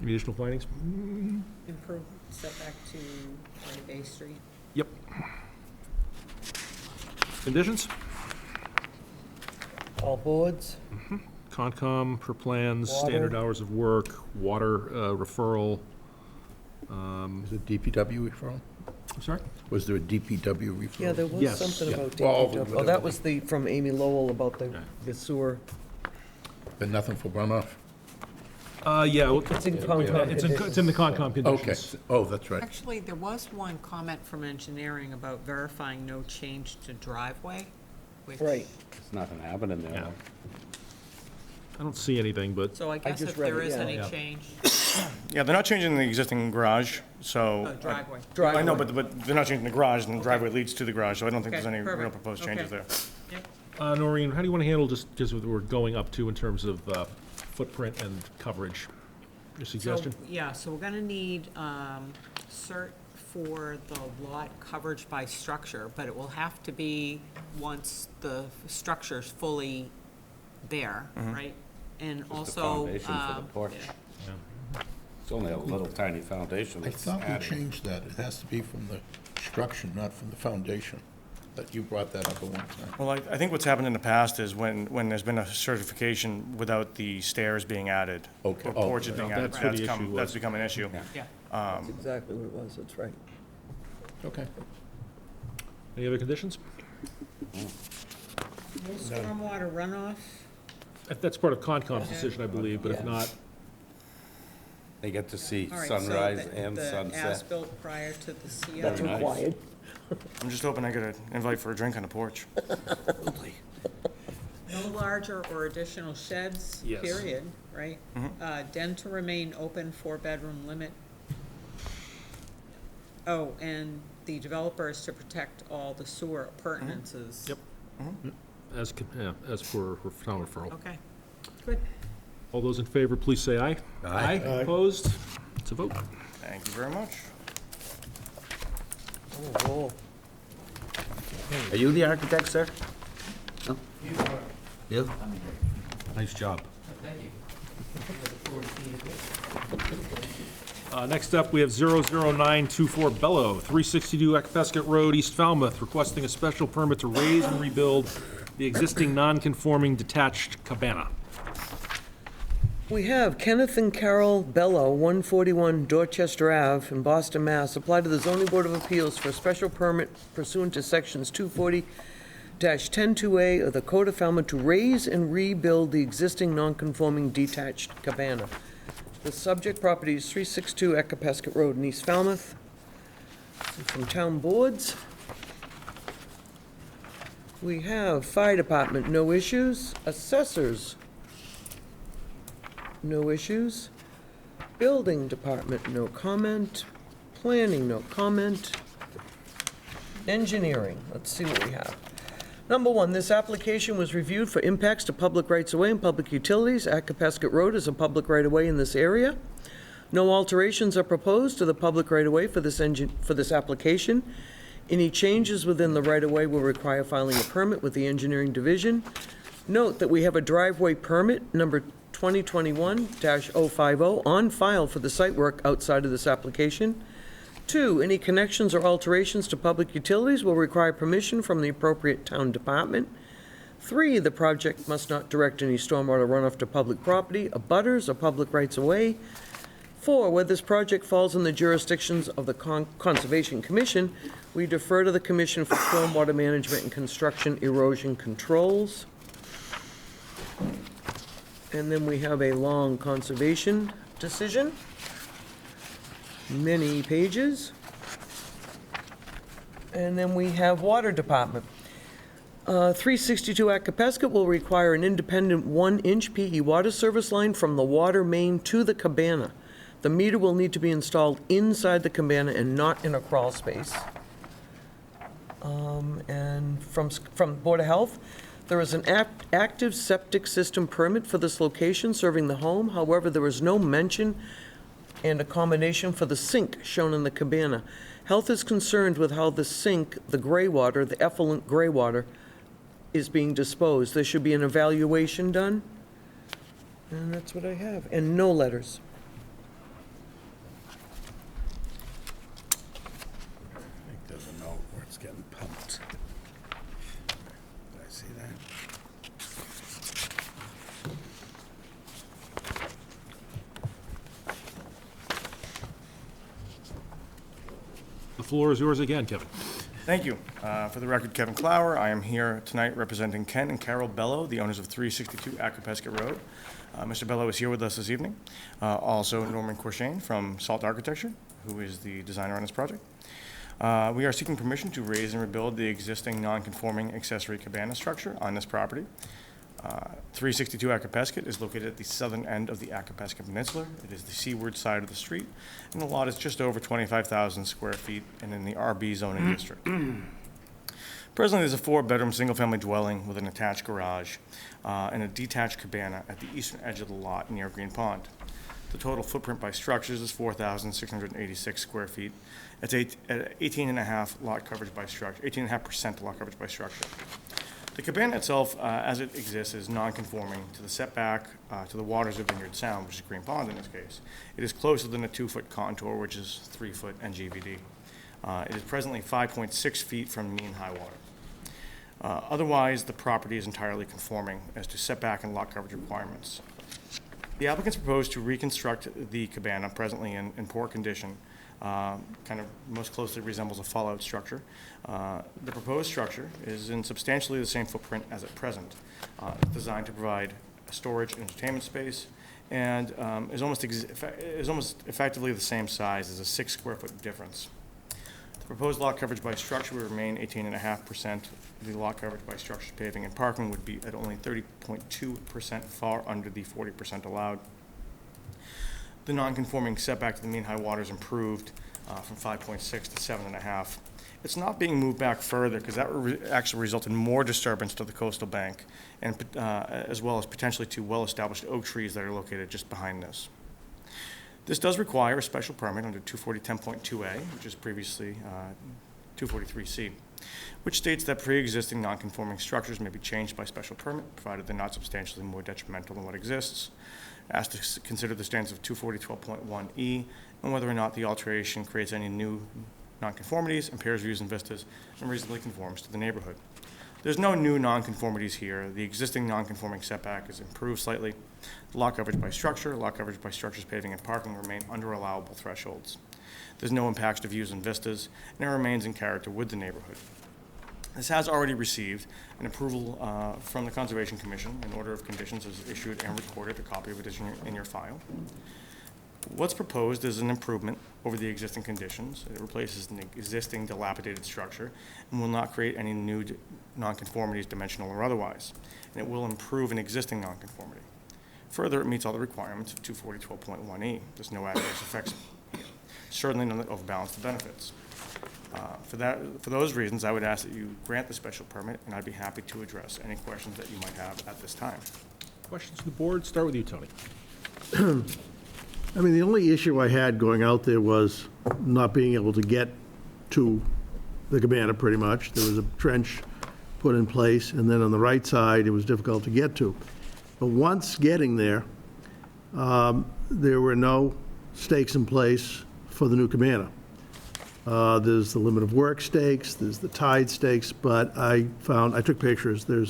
Any additional findings? Improve setback to 20 Bay Street. Yep. Conditions? All boards? Concom per plans, Water. standard hours of work, water referral. Is it DPW referral? I'm sorry? Was there a DPW referral? Yeah, there was Yes, something yeah. about Well, DPW. Oh, that was from Amy Lowell about the sewer. But nothing for runoff? Yeah, well, It's in Concom. it's in the Concom Okay, conditions. oh, that's right. Actually, there was one comment from engineering about verifying no change to driveway, which. Right. It's nothing happening there. Yeah. I don't see anything, but So I guess just if read there it, is yeah. any Yeah. change, Yeah, they're not changing the existing garage, so. driveway. I know, but they're not changing the garage, and the driveway leads to the garage, so I don't think there's Okay, any real perfect. proposed changes Okay. there. Yep. Noreen, how do you want to handle just what we're going up to in terms of footprint and coverage? Your suggestion? So, yeah, so we're gonna need, cert for the lot coverage by structure, but it will have to be once the structure's fully there, right? And The also. foundation for the porch. It's only a little tiny foundation I that's thought we added. changed that. It has to be from the structure, not from the foundation. That you brought that up at one time. Well, I think what's happened in the past is when there's been a certification without the stairs being added. Okay. Or Oh, porches being added, that's what the issue was. that's become an issue. Yeah. That's exactly what it was, that's right. Okay. Any other conditions? No stormwater runoff. That's part of Concom's decision, I believe, but if Yeah. not, They get to see All right, so sunrise the- and The sunset. as-built prior to the CO. That's nice. required. I'm just hoping I get an invite for a drink on the porch. No larger or additional sheds, Yes. period, right? Den to remain open, 4-bedroom limit. Oh, and the developer is to protect all the sewer appurtenances. Yep. as per town referral. Okay, good. All those in favor, please say aye. Aye. Opposed? It's a vote. Thank you very much. Oh, Are you the architect, sir? No? You? Nice job. Next up, we have 00924 Bello, 362 Ekpesket Road, East Falmouth, requesting a special permit to raise and rebuild the existing non-conforming detached cabana. We have Kenneth and Carol Bello, 141 Dorchester Ave in Boston, Mass. Apply to the Zoning Board of Appeals for a special permit pursuant to Sections 240-102A of the Code of Falmouth to raise and rebuild the existing non-conforming detached cabana. The subject property is 362 Ekpesket Road in East Falmouth. From town boards, we have Fire Department, no issues. Assessors, no issues. Building Department, no comment. Planning, no comment. Engineering, let's see what we have. Number one, this application was reviewed for impacts to public rights-of-way and public utilities. Ekpesket Road is a public right-of-way in this area. No alterations are proposed to the public right-of-way for this application. Any changes within the right-of-way will require filing a permit with the Engineering Division. Note that we have a driveway permit, number 2021-050, on file for the site work outside of this application. 2, any connections or alterations to public utilities will require permission from the appropriate town department. 3, the project must not direct any stormwater runoff to public property, abutters, or public rights-of-way. 4, where this project falls in the jurisdictions of the Conservation Commission, we defer to the Commission for Stormwater Management and Construction Erosion Controls. And then we have a long conservation decision. Many pages. And then we have Water Department. 362 Ekpesket will require an independent 1-inch PE water service line from the water main to the cabana. The meter will need to be installed inside the cabana and not in a crawl space. And from Board of Health, there is an active septic system permit for this location serving the home. However, there is no mention and accommodation for the sink shown in the cabana. Health is concerned with how the sink, the gray water, the effluent gray water, is being disposed. There should be an evaluation done. And that's what I have. And no letters. I think there's a note where it's getting pumped. Did I see that? The floor is yours again, Kevin. Thank you. For the record, Kevin Clower. I am here tonight representing Ken and Carol Bello, the owners of 362 Acapesca Road. Mr. Bello is here with us this evening. Also, Norman Corshane from Salt Architecture, who is the designer on this project. We are seeking permission to raise and rebuild the existing non-conforming accessory cabana structure on this property. 362 Acapesca is located at the southern end of the Acapesca Peninsula. It is the seaward side of the street, and the lot is just over 25,000 square feet and in the RB zoning district. Presently, there's a 4-bedroom, single-family dwelling with an attached garage and a detached cabana at the eastern edge of the lot near Green Pond. The total footprint by structures is 4,686 square feet. It's 18.5% lot coverage by structure. The cabana itself, as it exists, is non-conforming to the setback to the waters of Vineyard Sound, which is Green Pond in this case. It is closer than a 2-foot contour, which is 3-foot NGVD. It is presently 5.6 feet from mean high water. Otherwise, the property is entirely conforming as to setback and lot coverage requirements. The applicants propose to reconstruct the cabana, presently in poor condition, kind of most closely resembles a fallout structure. The proposed structure is in substantially the same footprint as at present. It's designed to provide a storage and entertainment space and is almost effectively the same size as a 6 square foot difference. The proposed lot coverage by structure would remain 18.5%. The lot coverage by structures, paving, and parking would be at only 30.2%, far under the 40% allowed. The non-conforming setback to the mean high water is improved from 5.6 to 7.5. It's not being moved back further because that would actually result in more disturbance to the coastal bank, and as well as potentially to well-established oak trees that are located just behind this. This does require a special permit under 240-10.2A, which is previously 243C, which states that pre-existing non-conforming structures may be changed by special permit, provided they're not substantially more detrimental than what exists. Asked to consider the standards of 240-12.1E and whether or not the alteration creates any new nonconformities, impairs views and vistas, and reasonably conforms to the neighborhood. There's no new nonconformities here. The existing nonconforming setback is improved slightly. The lot coverage by structures, paving, and parking remain under allowable thresholds. There's no impacts to views and vistas, and it remains in character with the neighborhood. This has already received an approval from the Conservation Commission. An order of conditions is issued and recorded. A copy of it is in your file. What's proposed is an improvement over the existing conditions. It replaces an existing dilapidated structure and will not create any new nonconformities, dimensional or otherwise. And it will improve an existing nonconformity. Further, it meets all the requirements of 240-12.1E. There's no adverse effects, certainly none that overbalance the benefits. For those reasons, I would ask that you grant the special permit, and I'd be happy to address any questions that you might have at this time. Questions from the board? Start with you, Tony. I mean, the only issue I had going out there was not being able to get to the cabana, pretty much. There was a trench put in place, and then on the right side, it was difficult to get to. But once getting there, there were no stakes in place for the new cabana. There's the limit of work stakes, there's the tide stakes, but I took pictures, there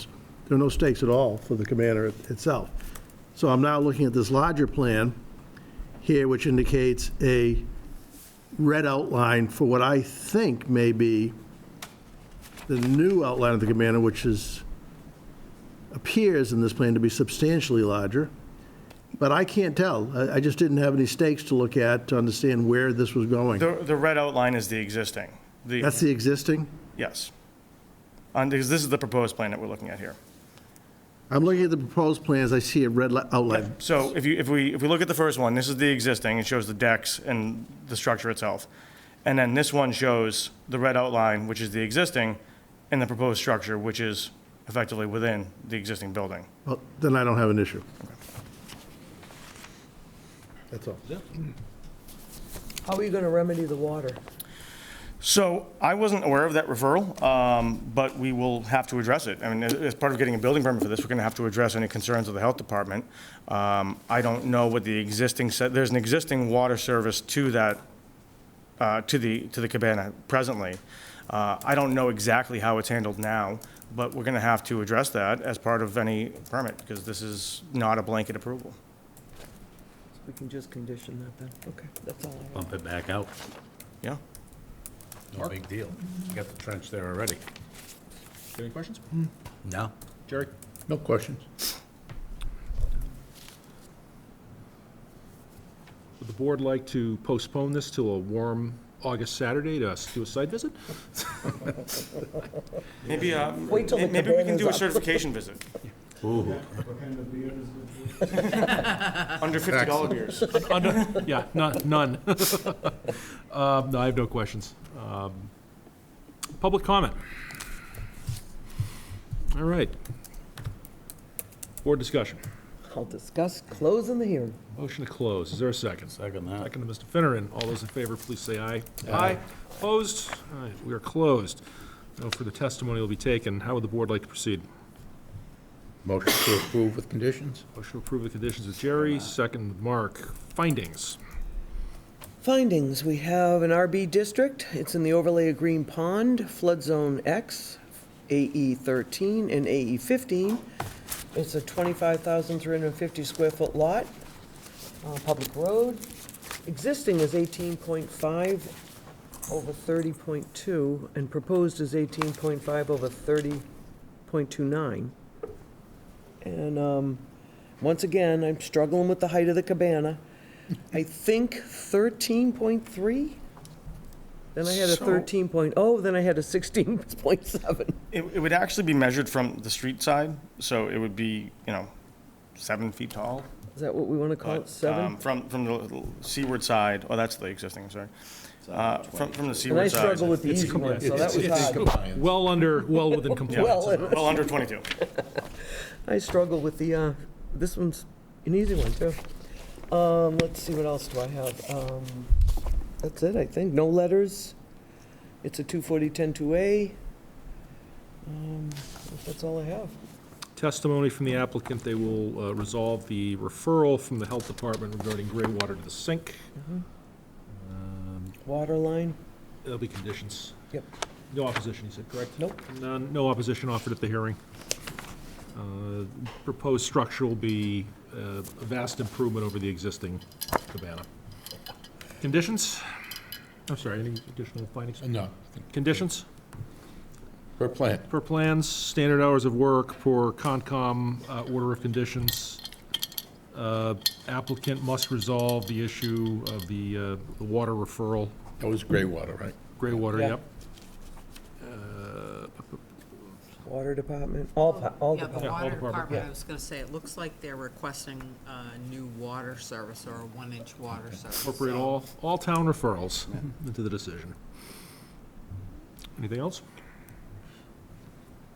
are no stakes at all for the cabana itself. So I'm now looking at this larger plan here, which indicates a red outline for what I think may be the new outline of the cabana, which appears in this plan to be substantially larger. But I can't tell. I just didn't have any stakes to look at to understand where this was going. The red outline is the existing. That's the existing? Yes. Because this is the proposed plan that we're looking at here. I'm looking at the proposed plans, I see a red outline. So if we look at the first one, this is the existing. It shows the decks and the structure itself. And then this one shows the red outline, which is the existing, and the proposed structure, which is effectively within the existing building. Well, then I don't have an issue. That's all. How are you going to remedy the water? So I wasn't aware of that referral, but we will have to address it. I mean, as part of getting a building permit for this, we're going to have to address any concerns of the health department. I don't know what the existing, there's an existing water service to that, to the cabana presently. I don't know exactly how it's handled now, but we're going to have to address that as part of any permit, because this is not a blanket approval. We can just condition that then. Okay, that's all I have. Bump it back out. Yeah. No big deal. You got the trench there already. Any questions? No? Jerry? No questions. Would the board like to postpone this till a warm August Saturday to do a site visit? Maybe, Wait till the maybe we can cabana's do a up. certification visit. Ooh. Under $50 beers. Yeah, none. No, I have no questions. Public comment. All right. Board discussion. I'll discuss closing the hearing. Motion to close. Is there a second? Second that. Second to Mr. Finneran. All those in favor, please say aye. Aye. Opposed? All right, we are closed. No further testimony will be taken. How would the board like to proceed? Motion to approve with conditions? Motion to approve the conditions with Jerry, second with Mark. Findings. Findings, we have an RB district. It's in the overlay of Green Pond, flood zone X, AE 13 and AE 15. It's a 25,350 square foot lot, public road. Existing is 18.5 over 30.2, and proposed is 18.5 over 30.29. And once again, I'm struggling with the height of the cabana. I think 13.3? Then I had a So- 13.0, then I had a 16.7. It would actually be measured from the street side, so it would be, 7 feet tall. Is that what we want to call it, But, 7? From the seaward side, oh, that's the existing, sorry. From the And I seaward side. struggled with the easy one, so that was hard. Well within compliance. Well, under 22. I struggle with the, this one's an easy one, too. Let's see, what else do I have? That's it, I think. No letters. It's a 240-102A. That's all I have. Testimony from the applicant, they will resolve the referral from the health department regarding gray water to the sink. Water line? There'll be conditions. Yep. No opposition, you said, correct? Nope. None, no opposition offered at the hearing. Proposed structure will be a vast improvement over the existing cabana. Conditions? I'm sorry, any additional findings? No. Conditions? Per plan. Per plans, standard hours of work, per Concom order of conditions. Applicant must resolve the issue of the water referral. That was gray water, right? Gray water, Yeah. yep. Water department, all Yeah, the all departments. water department. department, I was gonna say, it looks like they're requesting a new water service or a 1-inch water service. Incorporate so- all town referrals into the decision. Anything else?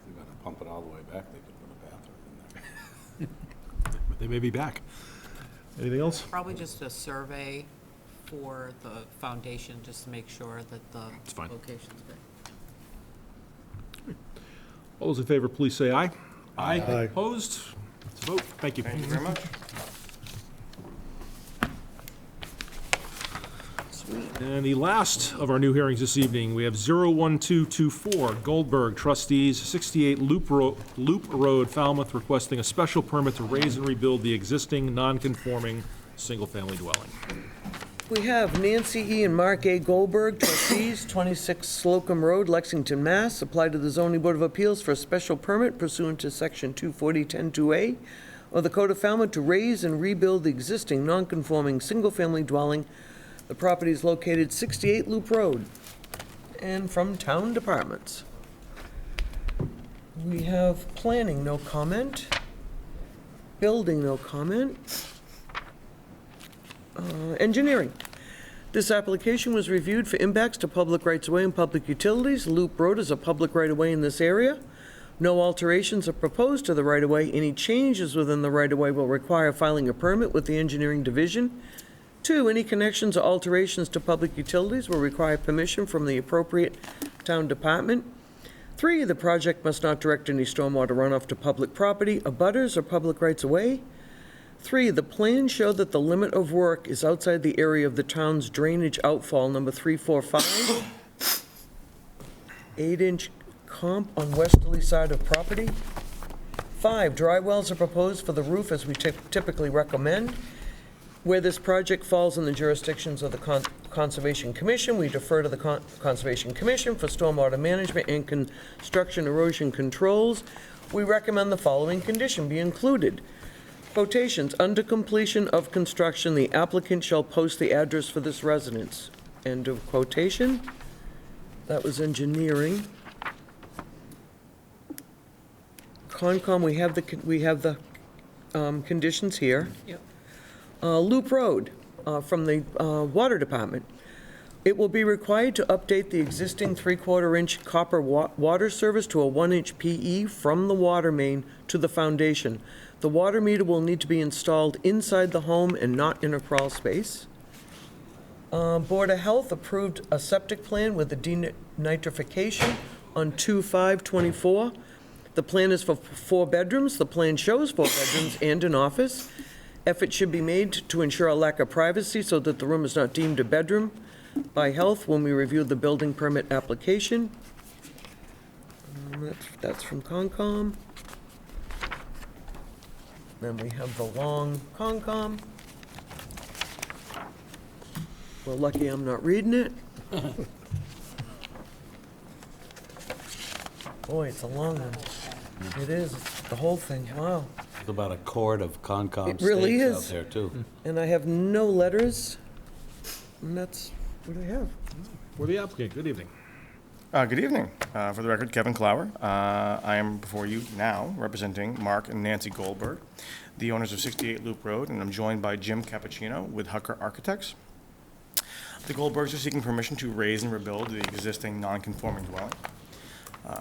If you gotta pump it all the way back, they could put a bathroom in there. But they may be back. Anything else? Probably just a survey for the foundation, just to make sure that the It's fine. location's good. All those in favor, please say aye. Aye. Opposed? It's a vote. Thank you. Thank you very much. And the last of our new hearings this evening, we have 01224 Goldberg trustees, 68 Loop Road, Falmouth, requesting a special permit to raise and rebuild the existing non-conforming single-family dwelling. We have Nancy E. and Mark A. Goldberg, trustees, 26 Slocum Road, Lexington, Mass. Apply to the Zoning Board of Appeals for a special permit pursuant to Section 240-102A of the Code of Falmouth to raise and rebuild the existing non-conforming single-family dwelling. The property is located 68 Loop Road. And from town departments. We have planning, no comment. Building, no comment. Engineering. This application was reviewed for impacts to public rights-of-way and public utilities. Loop Road is a public right-of-way in this area. No alterations are proposed to the right-of-way. Any changes within the right-of-way will require filing a permit with the engineering division. 2, any connections or alterations to public utilities will require permission from the appropriate town department. 3, the project must not direct any stormwater runoff to public property, abutters, or public rights-of-way. 3, the plans show that the limit of work is outside the area of the town's drainage outfall, number 345. 8-inch comp on westerly side of property. 5, dry wells are proposed for the roof as we typically recommend. Where this project falls in the jurisdictions of the Conservation Commission, we defer to the Conservation Commission for stormwater management and construction erosion controls. We recommend the following condition be included. Quotations, under completion of construction, the applicant shall post the address for this residence. End of quotation. That was engineering. Concom, we have the conditions here. Yep. Loop Road, from the Water Department. It will be required to update the existing 3/4-inch copper water service to a 1-inch PE from the water main to the foundation. The water meter will need to be installed inside the home and not in a crawl space. Board of Health approved a septic plan with a denitrification on 2/5/24. The plan is for 4 bedrooms. The plan shows 4 bedrooms and an office. Effort should be made to ensure a lack of privacy so that the room is not deemed a bedroom by Health when we review the building permit application. That's from Concom. Then we have the long Concom. We're lucky I'm not reading it. Boy, it's a long one. It is, the whole thing, wow. There's about a quart of Concom It really steaks out is. there, too. And I have no letters, and that's what I have. For the applicant, good evening. Good evening. For the record, Kevin Clower. I am before you now representing Mark and Nancy Goldberg, the owners of 68 Loop Road, and I'm joined by Jim Cappuccino with Hucker Architects. The Goldbergs are seeking permission to raise and rebuild the existing non-conforming dwelling.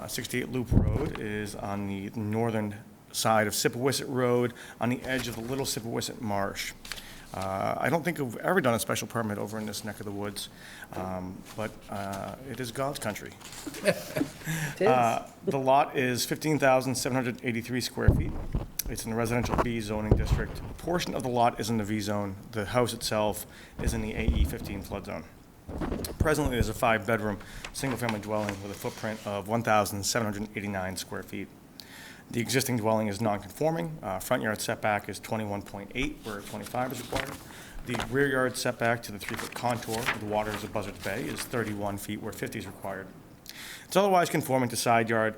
68 Loop Road is on the northern side of Sippawisset Road, on the edge of the Little Sippawisset Marsh. I don't think I've ever done a special permit over in this neck of the woods, but it is God's country. It is. The lot is 15,783 square feet. It's in the residential B zoning district. A portion of the lot is in the V zone. The house itself is in the AE 15 flood zone. Presently, there's a 5-bedroom, single-family dwelling with a footprint of 1,789 square feet. The existing dwelling is non-conforming. Front yard setback is 21.8, where 25 is required. The rear yard setback to the 3-foot contour of the waters of Buzzards Bay is 31 feet, where 50 is required. It's otherwise conforming to side yard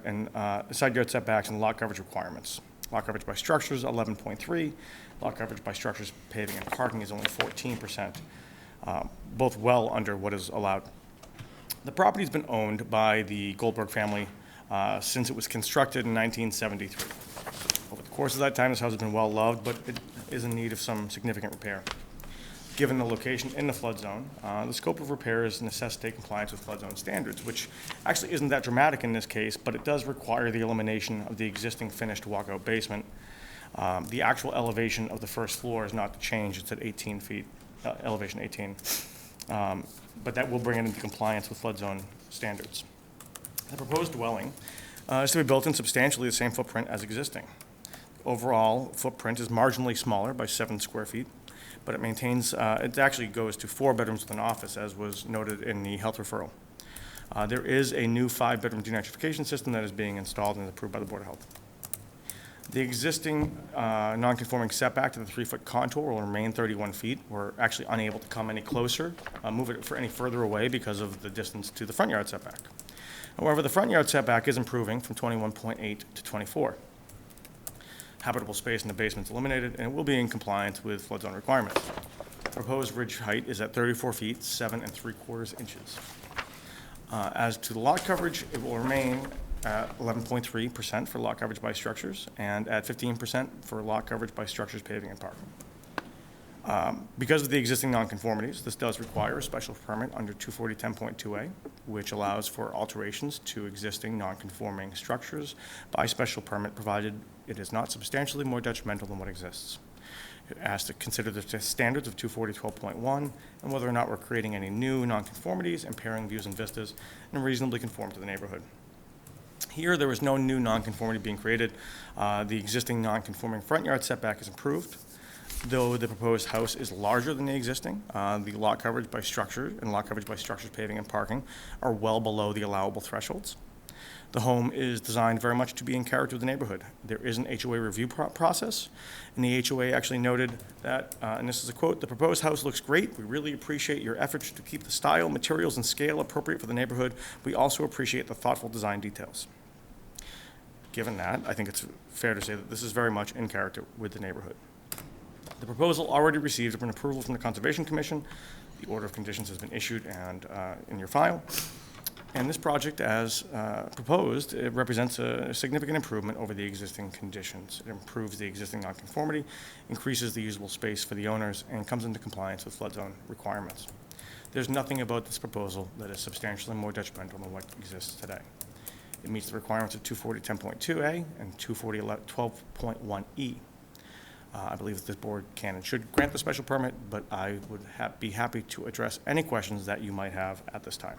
setbacks and lot coverage requirements. Lot coverage by structures, 11.3. Lot coverage by structures, paving, and parking is only 14%, both well under what is allowed. The property's been owned by the Goldberg family since it was constructed in 1973. Over the course of that time, this house has been well loved, but it is in need of some significant repair. Given the location in the flood zone, the scope of repairs necessitate compliance with flood zone standards, which actually isn't that dramatic in this case, but it does require the elimination of the existing finished walkout basement. The actual elevation of the first floor is not to change. It's at 18 feet, elevation 18. But that will bring it into compliance with flood zone standards. The proposed dwelling is to be built in substantially the same footprint as existing. Overall footprint is marginally smaller by 7 square feet, but it maintains, it actually goes to 4 bedrooms with an office, as was noted in the health referral. There is a new 5-bedroom denitrification system that is being installed and approved by the Board of Health. The existing non-conforming setback to the 3-foot contour will remain 31 feet. We're actually unable to come any closer, move it for any further away because of the distance to the front yard setback. However, the front yard setback is improving from 21.8 to 24. Habitable space in the basement is eliminated, and it will be in compliance with flood zone requirements. Proposed ridge height is at 34 feet, 7 3/4 inches. As to the lot coverage, it will remain at 11.3% for lot coverage by structures, and at 15% for lot coverage by structures, paving, and parking. Because of the existing nonconformities, this does require a special permit under 240-10.2A, which allows for alterations to existing nonconforming structures by special permit, provided it is not substantially more detrimental than what exists. It asks to consider the standards of 240-12.1 and whether or not we're creating any new nonconformities, impairing views and vistas, and reasonably conform to the neighborhood. Here, there is no new nonconformity being created. The existing nonconforming front yard setback is improved. Though the proposed house is larger than the existing, the lot coverage by structure and lot coverage by structures, paving, and parking are well below the allowable thresholds. The home is designed very much to be in character with the neighborhood. There is an HOA review process, and the HOA actually noted that, and this is a quote, "The proposed house looks great. We really appreciate your efforts to keep the style, materials, and scale appropriate for the neighborhood. We also appreciate the thoughtful design details." Given that, I think it's fair to say that this is very much in character with the neighborhood. The proposal already received an approval from the Conservation Commission. The order of conditions has been issued and in your file. And this project, as proposed, it represents a significant improvement over the existing conditions. It improves the existing nonconformity, increases the usable space for the owners, and comes into compliance with flood zone requirements. There's nothing about this proposal that is substantially more detrimental than what exists today. It meets the requirements of 240-10.2A and 240-12.1E. I believe that this board can and should grant the special permit, but I would be happy to address any questions that you might have at this time.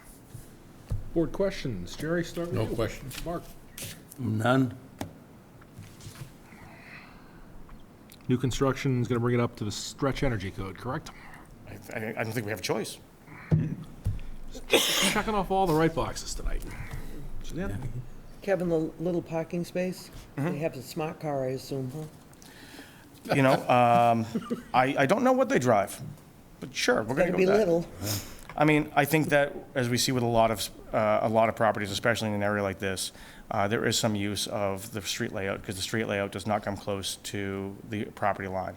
Board questions. Jerry, start with you. No questions. Mark? None? New construction is going to bring it up to the stretch energy code, correct? I don't think we have a choice. Checking off all the right boxes tonight. Kevin, the little parking space, they have a smart car, I assume, huh? You know, I don't know what they drive, but sure, we're Gotta gonna go be with that. little. I mean, I think that, as we see with a lot of properties, especially in an area like this, there is some use of the street layout, because the street layout does not come close to the property line.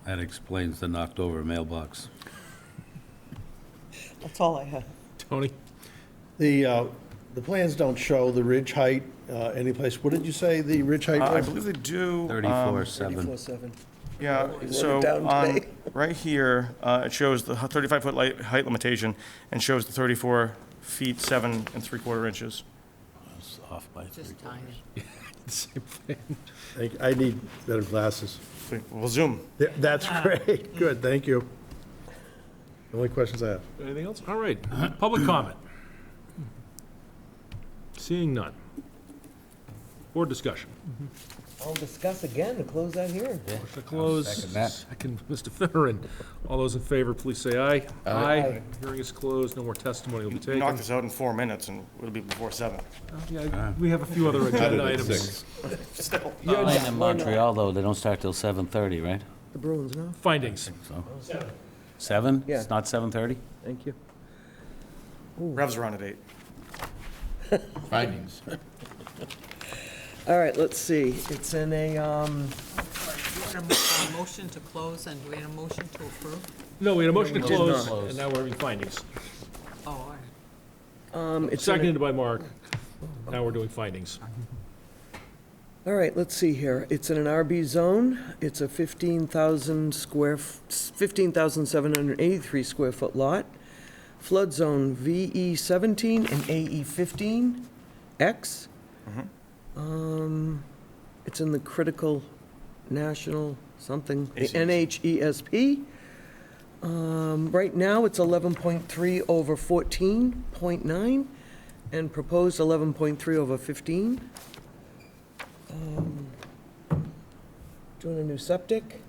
That explains the knocked-over mailbox. That's all I have. Tony? The plans don't show the ridge height anyplace. What did you say the ridge height I was? believe they do. 34.7. 34.7. Yeah, wrote so it down on, today. right here, it shows the 35-foot height limitation and shows the 34 feet, 7 3/4 inches. It's off by Just tiny. Same thing. I need better glasses. We'll zoom. Yeah, that's great. Good, thank you. The only questions I have. Anything else? All right. Public comment. Seeing none. Board discussion. I'll discuss again to close out here. Motion to close. second that. Second, Mr. Finneran. All those in favor, please say aye. Aye. Hearing is closed. No more testimony will be taken. Knock this out in 4 minutes and it'll be before 7. Yeah, we have a few other agenda items. Still. Mine in Montreal, though, they don't start till 7:30, right? The Bruins, no? Findings. So 7? Yeah. It's not 7:30? Thank you. Revs are on at 8. Findings. All right, let's see. It's in a, You had a motion to close, and we had a motion to approve? No, we had a motion to We did not. close, and now we're having findings. Oh, all right. it's in a- Seconded by Mark. Now we're doing findings. all right, let's see here. It's in an RB zone. It's a 15,783 square foot lot. Flood zone VE 17 and AE 15 X. It's in the critical national something, the NHESP. Right now, it's 11.3 over 14.9, and proposed 11.3 over 15. Doing a new septic.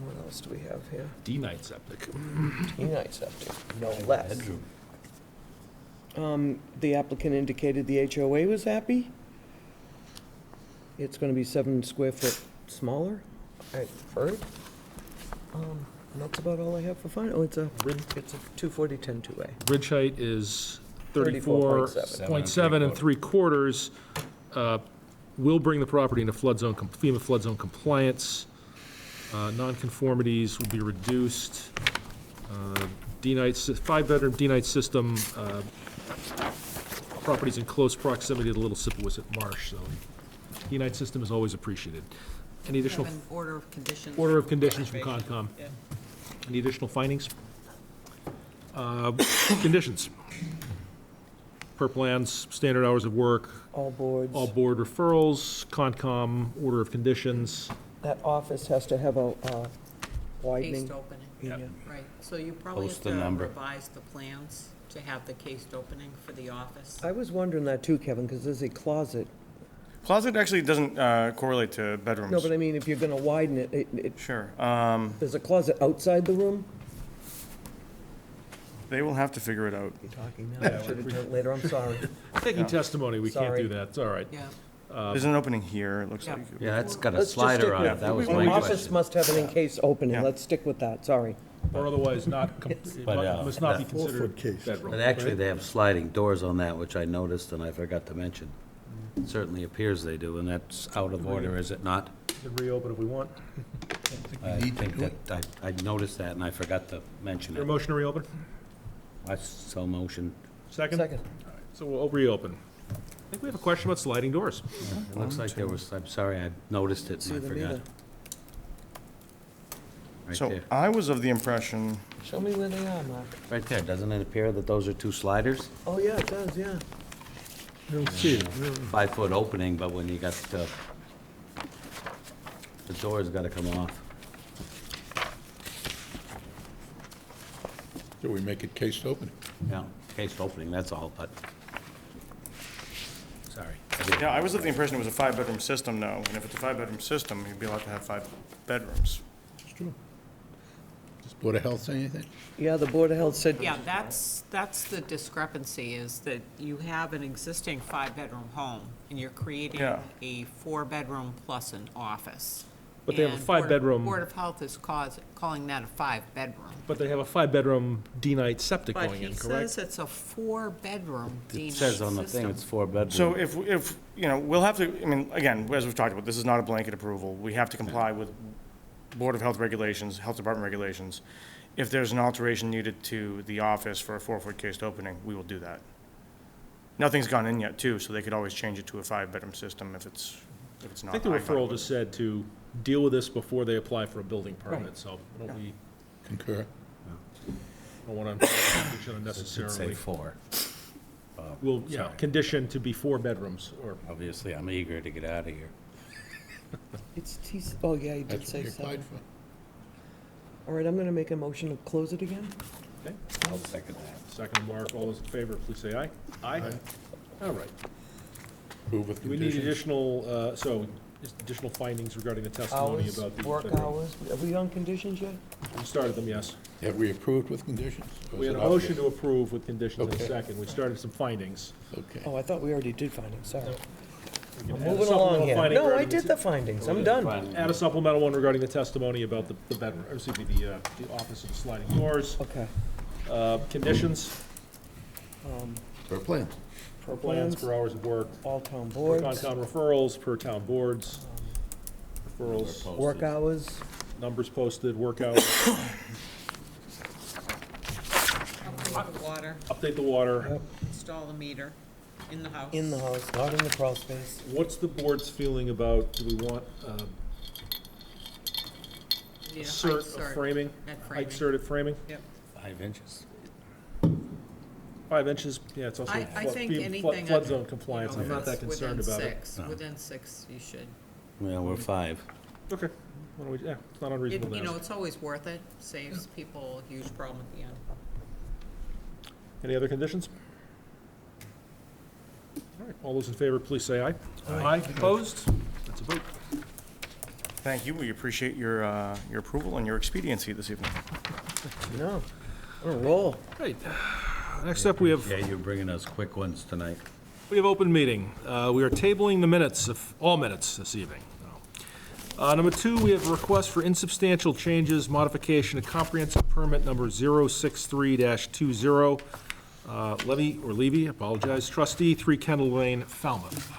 What else do we have here? D-night septic. T-night septic, no less. The applicant indicated the HOA was happy. It's gonna be 7 square foot smaller, I've heard. And that's about all I have for final. Oh, it's a 240-10-2A. Ridge height is 34.7. 34.7 and 3/4. Will bring the property into flood zone, FEMA flood zone compliance. Nonconformities will be reduced. D-night, 5-bedroom D-night system. Properties in close proximity to the Little Sipawicet Marsh, so D-night system is always appreciated. Any We additional have an order of conditions. order of conditions from Conservation. Concom? Yeah. Any additional findings? Conditions. Per plans, standard hours of work, All boards. all board referrals, Concom, order of conditions. That office has to have a widening. Cased opening, Yeah. right. So you probably have Post the to number. revise the plans to have the cased opening for the office. I was wondering that too, Kevin, because there's a closet. Closet actually doesn't correlate to bedrooms. No, but I mean, if you're gonna widen it, Sure. there's a closet outside the room? They will have to figure it out. You're talking now, I should have done it later, I'm sorry. Taking testimony, we can't Sorry. do that, it's all right. Yeah. There's an opening here, it looks Yeah. like. Yeah, that's got a Let's just slider stick on with- it. That was the my office question. must have an encased opening, Yeah. let's stick with that, sorry. Or otherwise not, must not be considered Four-foot case. bedroom. But actually, they have sliding doors on that, which I noticed and I forgot to mention. It certainly appears they do, and that's out of order, is it not? We can reopen if we want. I think that, I noticed that and I forgot to mention Your it. motion to reopen? I so motion. Second? Second. So we'll reopen. I think we have a question about sliding doors. It looks like there was, I'm sorry, I noticed it See and I them forgot. either. Right So there. I was of the impression, Show me where they are, Mark. Right there, doesn't it appear that those are two sliders? Oh, yeah, it does, yeah. I don't see it. 5-foot opening, but when you got the door's gotta come off. So we make it cased opening. Yeah, case opening, that's all, but. Sorry. yeah, I was of the impression it was a 5-bedroom system now, and if it's a 5-bedroom system, you'd be allowed to have 5 bedrooms. It's true. Does Board of Health say anything? Yeah, the Board of Health said. Yeah, that's the discrepancy, is that you have an existing 5-bedroom home, and you're creating Yeah. a 4-bedroom plus an office. But they have a And Board of- 5-bedroom Board of Health is calling that a 5-bedroom. But they have a 5-bedroom D-night septic But going he in, correct? says it's a 4-bedroom D-night It says on the thing, system. it's 4 bedrooms. So if, you know, we'll have to, I mean, again, as we've talked about, this is not a blanket approval. We have to comply with Board of Health regulations, Health Department regulations. If there's an alteration needed to the office for a 4-foot cased opening, we will do that. Nothing's gone in yet, too, so they could always change it to a 5-bedroom system if it's I not. think the I'm fine referral with just it. said to deal with this before they apply for a building permit, so don't we, Concur? don't want to Say unnecessarily. 4. We'll, yeah, Sorry. condition to be 4 bedrooms, or, Obviously, I'm eager to get out of here. It's T, oh, yeah, you did That's say what we 7. applied for. All right, I'm gonna make a motion to close it again. okay? I'll second that. Second, Mark, all those in favor, please say aye. Aye? All right. Approve with Do we need conditions. additional, just additional findings regarding the testimony Hours, about the work bedroom? hours, are we on conditions yet? We started them, yes. Have we approved with conditions? Or We is had a it motion obvious? to approve with conditions in a Okay. second. We started some findings. Okay. Oh, I thought we already did findings, sorry. We can I'm add a moving along supplemental here. finding No, I regarding did the findings, I'm done. Add a supplemental one regarding the testimony about the bedroom, or excuse me, the office of the sliding doors. Okay. Conditions, For a plan. per plans, per hours of work, All town per boards, on-town referrals, per town boards, referrals, work hours, numbers posted, work hours, Upgrade the water, update the water. install the meter in the house. in the house, not in the crawl space. What's the board's feeling about, do we want Need a height cert of cert framing? at Height framing. cert at framing? 5 inches. 5 inches, yeah, it's also I think anything. flood under- zone compliance, you know, I'm not if that it's concerned within about it. 6, No. Within 6, you should. Well, we're 5. Okay, why don't we, yeah, it's not unreasonable to You know, ask. it's always worth it, saves people a huge problem at the end. Any other conditions? All right, all those in favor, please say aye. Aye. Opposed? That's a vote. Thank you, we appreciate your approval and your expediency this evening. No, on a roll. Right, next up, we have Yeah, you're bringing us quick ones tonight. open meeting. We are tabling the minutes of, all minutes this evening. Number 2, we have a request for insubstantial changes, modification to comprehensive permit number 063-20, Levy, apologize, trustee, 3 Kendall Lane, Falmouth.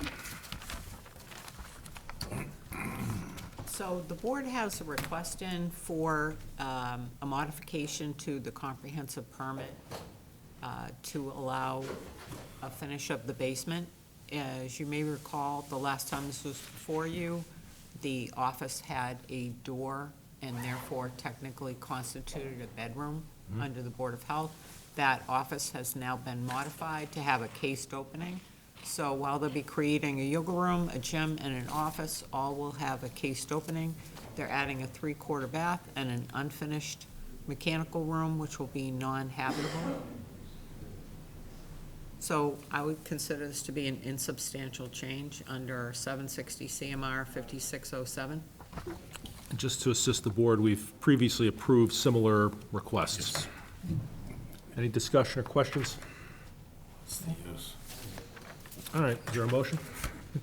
So the board has a request in for a modification to the comprehensive permit to allow a finish of the basement. As you may recall, the last time this was before you, the office had a door and therefore technically constituted a bedroom under the Board of Health. That office has now been modified to have a cased opening. So while they'll be creating a yoga room, a gym, and an office, all will have a cased opening. They're adding a 3-quarter bath and an unfinished mechanical room, which will be non-habitable. So I would consider this to be an insubstantial change under 760 CMR 5607. Just to assist the board, we've previously approved similar requests. Any discussion or questions? What's the use? All right, is there a motion?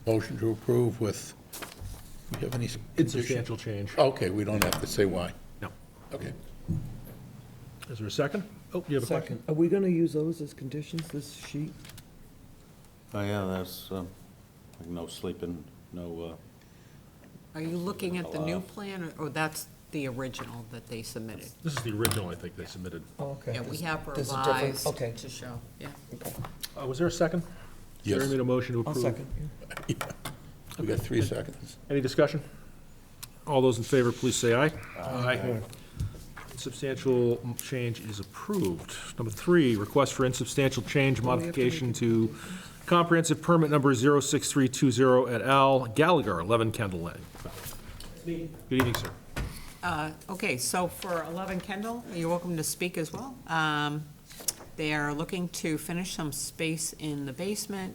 Motion to approve with, do we have any condition? Insubstantial change. Okay, we don't have to say why. No. Okay. Is there a second? Oh, you have a question? Second. Are we going to use those as conditions, this sheet? Oh, yeah, that's, like no sleeping, no, Are you looking at the new plan, or that's the original that they submitted? This is the original, I think, they submitted. Oh, okay. Yeah, we have There's a different- revised okay. to show, yeah. Was there a second? Yes. Jerry made a motion to I'll approve. second. We got 3 seconds. Any discussion? All those in favor, please say aye. Aye. Insubstantial change is approved. Number 3, request for insubstantial change modification to comprehensive permit number 06320 et al., Gallagher, 11 Kendall Lane. Good evening, sir. Okay, so for 11 Kendall, you're welcome to speak as well. They are looking to finish some space in the basement.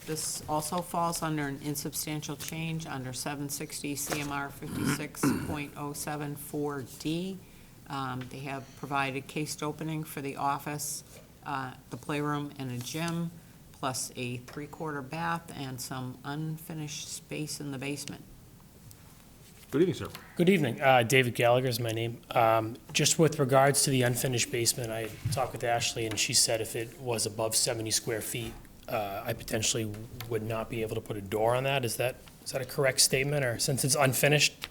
This also falls under an insubstantial change under 760 CMR 56.074D. They have provided cased opening for the office, the playroom, and a gym, plus a 3/4 bath and some unfinished space in the basement. Good evening, sir. Good evening. David Gallagher is my name. Just with regards to the unfinished basement, I talked with Ashley, and she said if it was above 70 square feet, I potentially would not be able to put a door on that. Is that a correct statement, or since it's unfinished?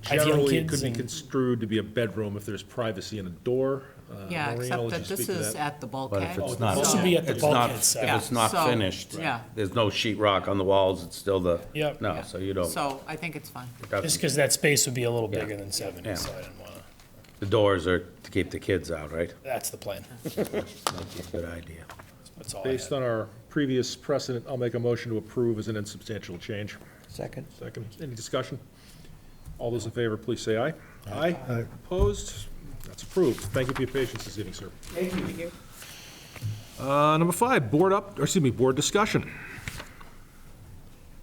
I have young Generally, it kids could be and- construed to be a bedroom if there's privacy and a door. Yeah, Maureen, I'll except let that you this speak to is that. at the but bulkhead. if it's not. This would be at the it's not- bulkhead side. If it's not Yeah, so, finished, yeah. there's no sheet rock on the walls, it's still the. Yep. No, so you don't. So I think it's fine. Just because that space would be a little Yeah. bigger than 70, Yeah. so I didn't want to, The doors are to keep the kids out, right? that's the plan. Good idea. That's all I Based had. on our previous precedent, I'll make a motion to approve as an insubstantial change. Second. Second, any discussion? All those in favor, please say aye. Aye. Aye. Opposed? That's approved. Thank you for your patience this evening, sir. Thank you. Number 5, board discussion.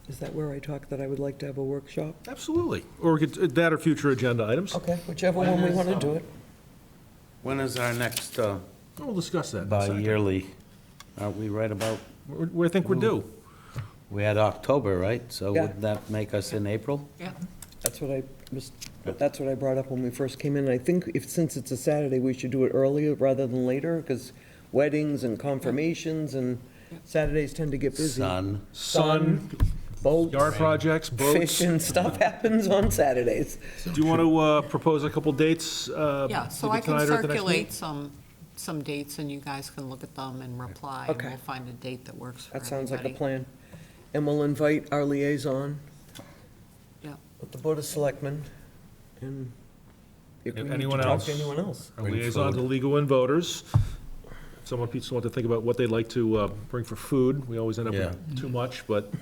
Is that where I talk that I would like to have a workshop? Absolutely. Or we could, that or future agenda items. Okay, whichever one we want to do it. When is our next We'll discuss that in a second. bi-yearly? Aren't we right about, We think we're due. we had October, right? So Yeah. would that make us in April? Yeah, That's what I brought up when we first came in. I think since it's a Saturday, we should do it earlier rather than later, because weddings and confirmations and Saturdays tend to get busy. Sun. Sun, Boats, yard projects, boats. fish and stuff happens on Saturdays. Do you want to propose a couple dates? yeah, so I maybe can tonight or at the next meeting? circulate some dates, and you guys can look at them and reply. Okay. And we'll find a date that works for That everybody. sounds like a plan. And we'll invite our liaison Yeah. with the Board of Selectmen, and if we need to Anyone talk else? to anyone else. Our liaison to legal and voters. Someone people want to think about what they'd like to bring for food. We always end up with too much, but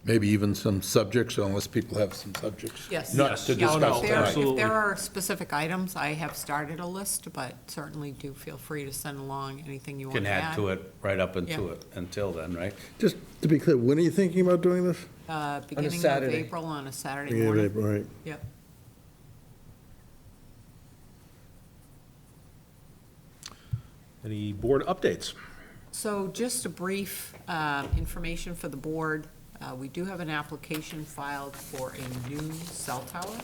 Maybe even some subjects, unless people have some subjects. Yes. Not to Yeah, discuss if tonight. if there are specific items, I have started a list, but certainly do feel free to send along anything you want Can to add to it right up into Yeah. it, until then, right? Just to be clear, when are you thinking about doing this? Beginning of Saturday. April on a Saturday Beginning of morning. April, right. Yep. any board updates? So just a brief information for the board. We do have an application filed for a new cell tower.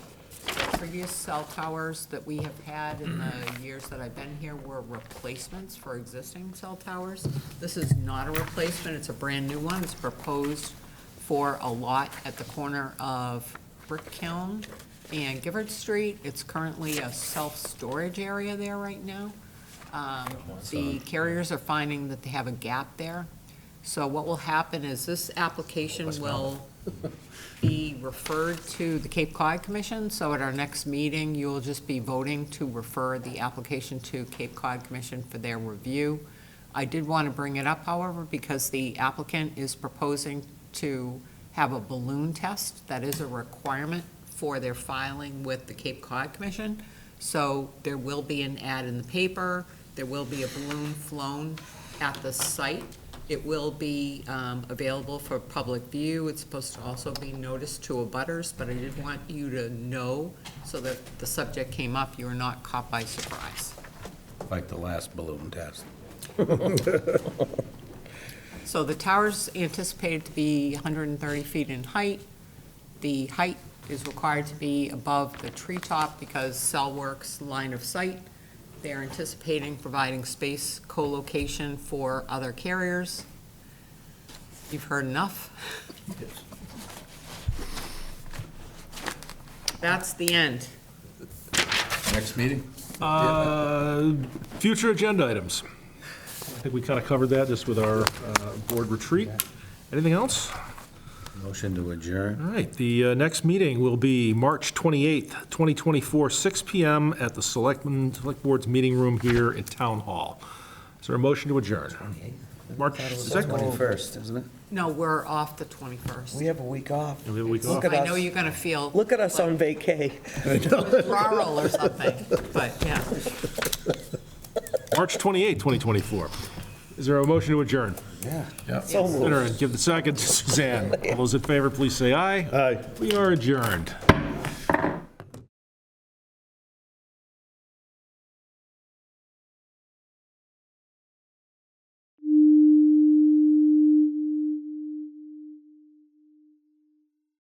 Previous cell towers that we have had in the years that I've been here were replacements for existing cell towers. This is not a replacement, it's a brand-new one. It's proposed for a lot at the corner of Brick Kiln and Gifford Street. It's currently a self-storage area there right now. The carriers are finding that they have a gap there. So what will happen is this application will be referred to the Cape Cod Commission. So at our next meeting, you will just be voting to refer the application to Cape Cod Commission for their review. I did want to bring it up, however, because the applicant is proposing to have a balloon test. That is a requirement for their filing with the Cape Cod Commission. So there will be an ad in the paper. There will be a balloon flown at the site. It will be available for public view. It's supposed to also be noticed to abutters, but I did want you to know, so that the subject came up, you were not caught by surprise. like the last balloon test. So the tower's anticipated to be 130 feet in height. The height is required to be above the treetop because CellWorks line of sight. They're anticipating providing space co-location for other carriers. You've heard enough. That's the end. Next meeting? Future agenda items. I think we kind of covered that just with our board retreat. Anything else? Motion to adjourn. All right, the next meeting will be March 28th, 2024, 6 PM at the Select Board's meeting room here at Town Hall. Is there a motion to adjourn? March 2nd? 21st, isn't it? No, we're off the 21st. We have a week off. We have a week off. Look at I know us. you're going to feel Look at us on vacay. rural or something, but yeah. March 28th, 2024. Is there a motion to adjourn? So moved. Give the second to Suzanne. All those in favor, please say aye. Aye. We are adjourned.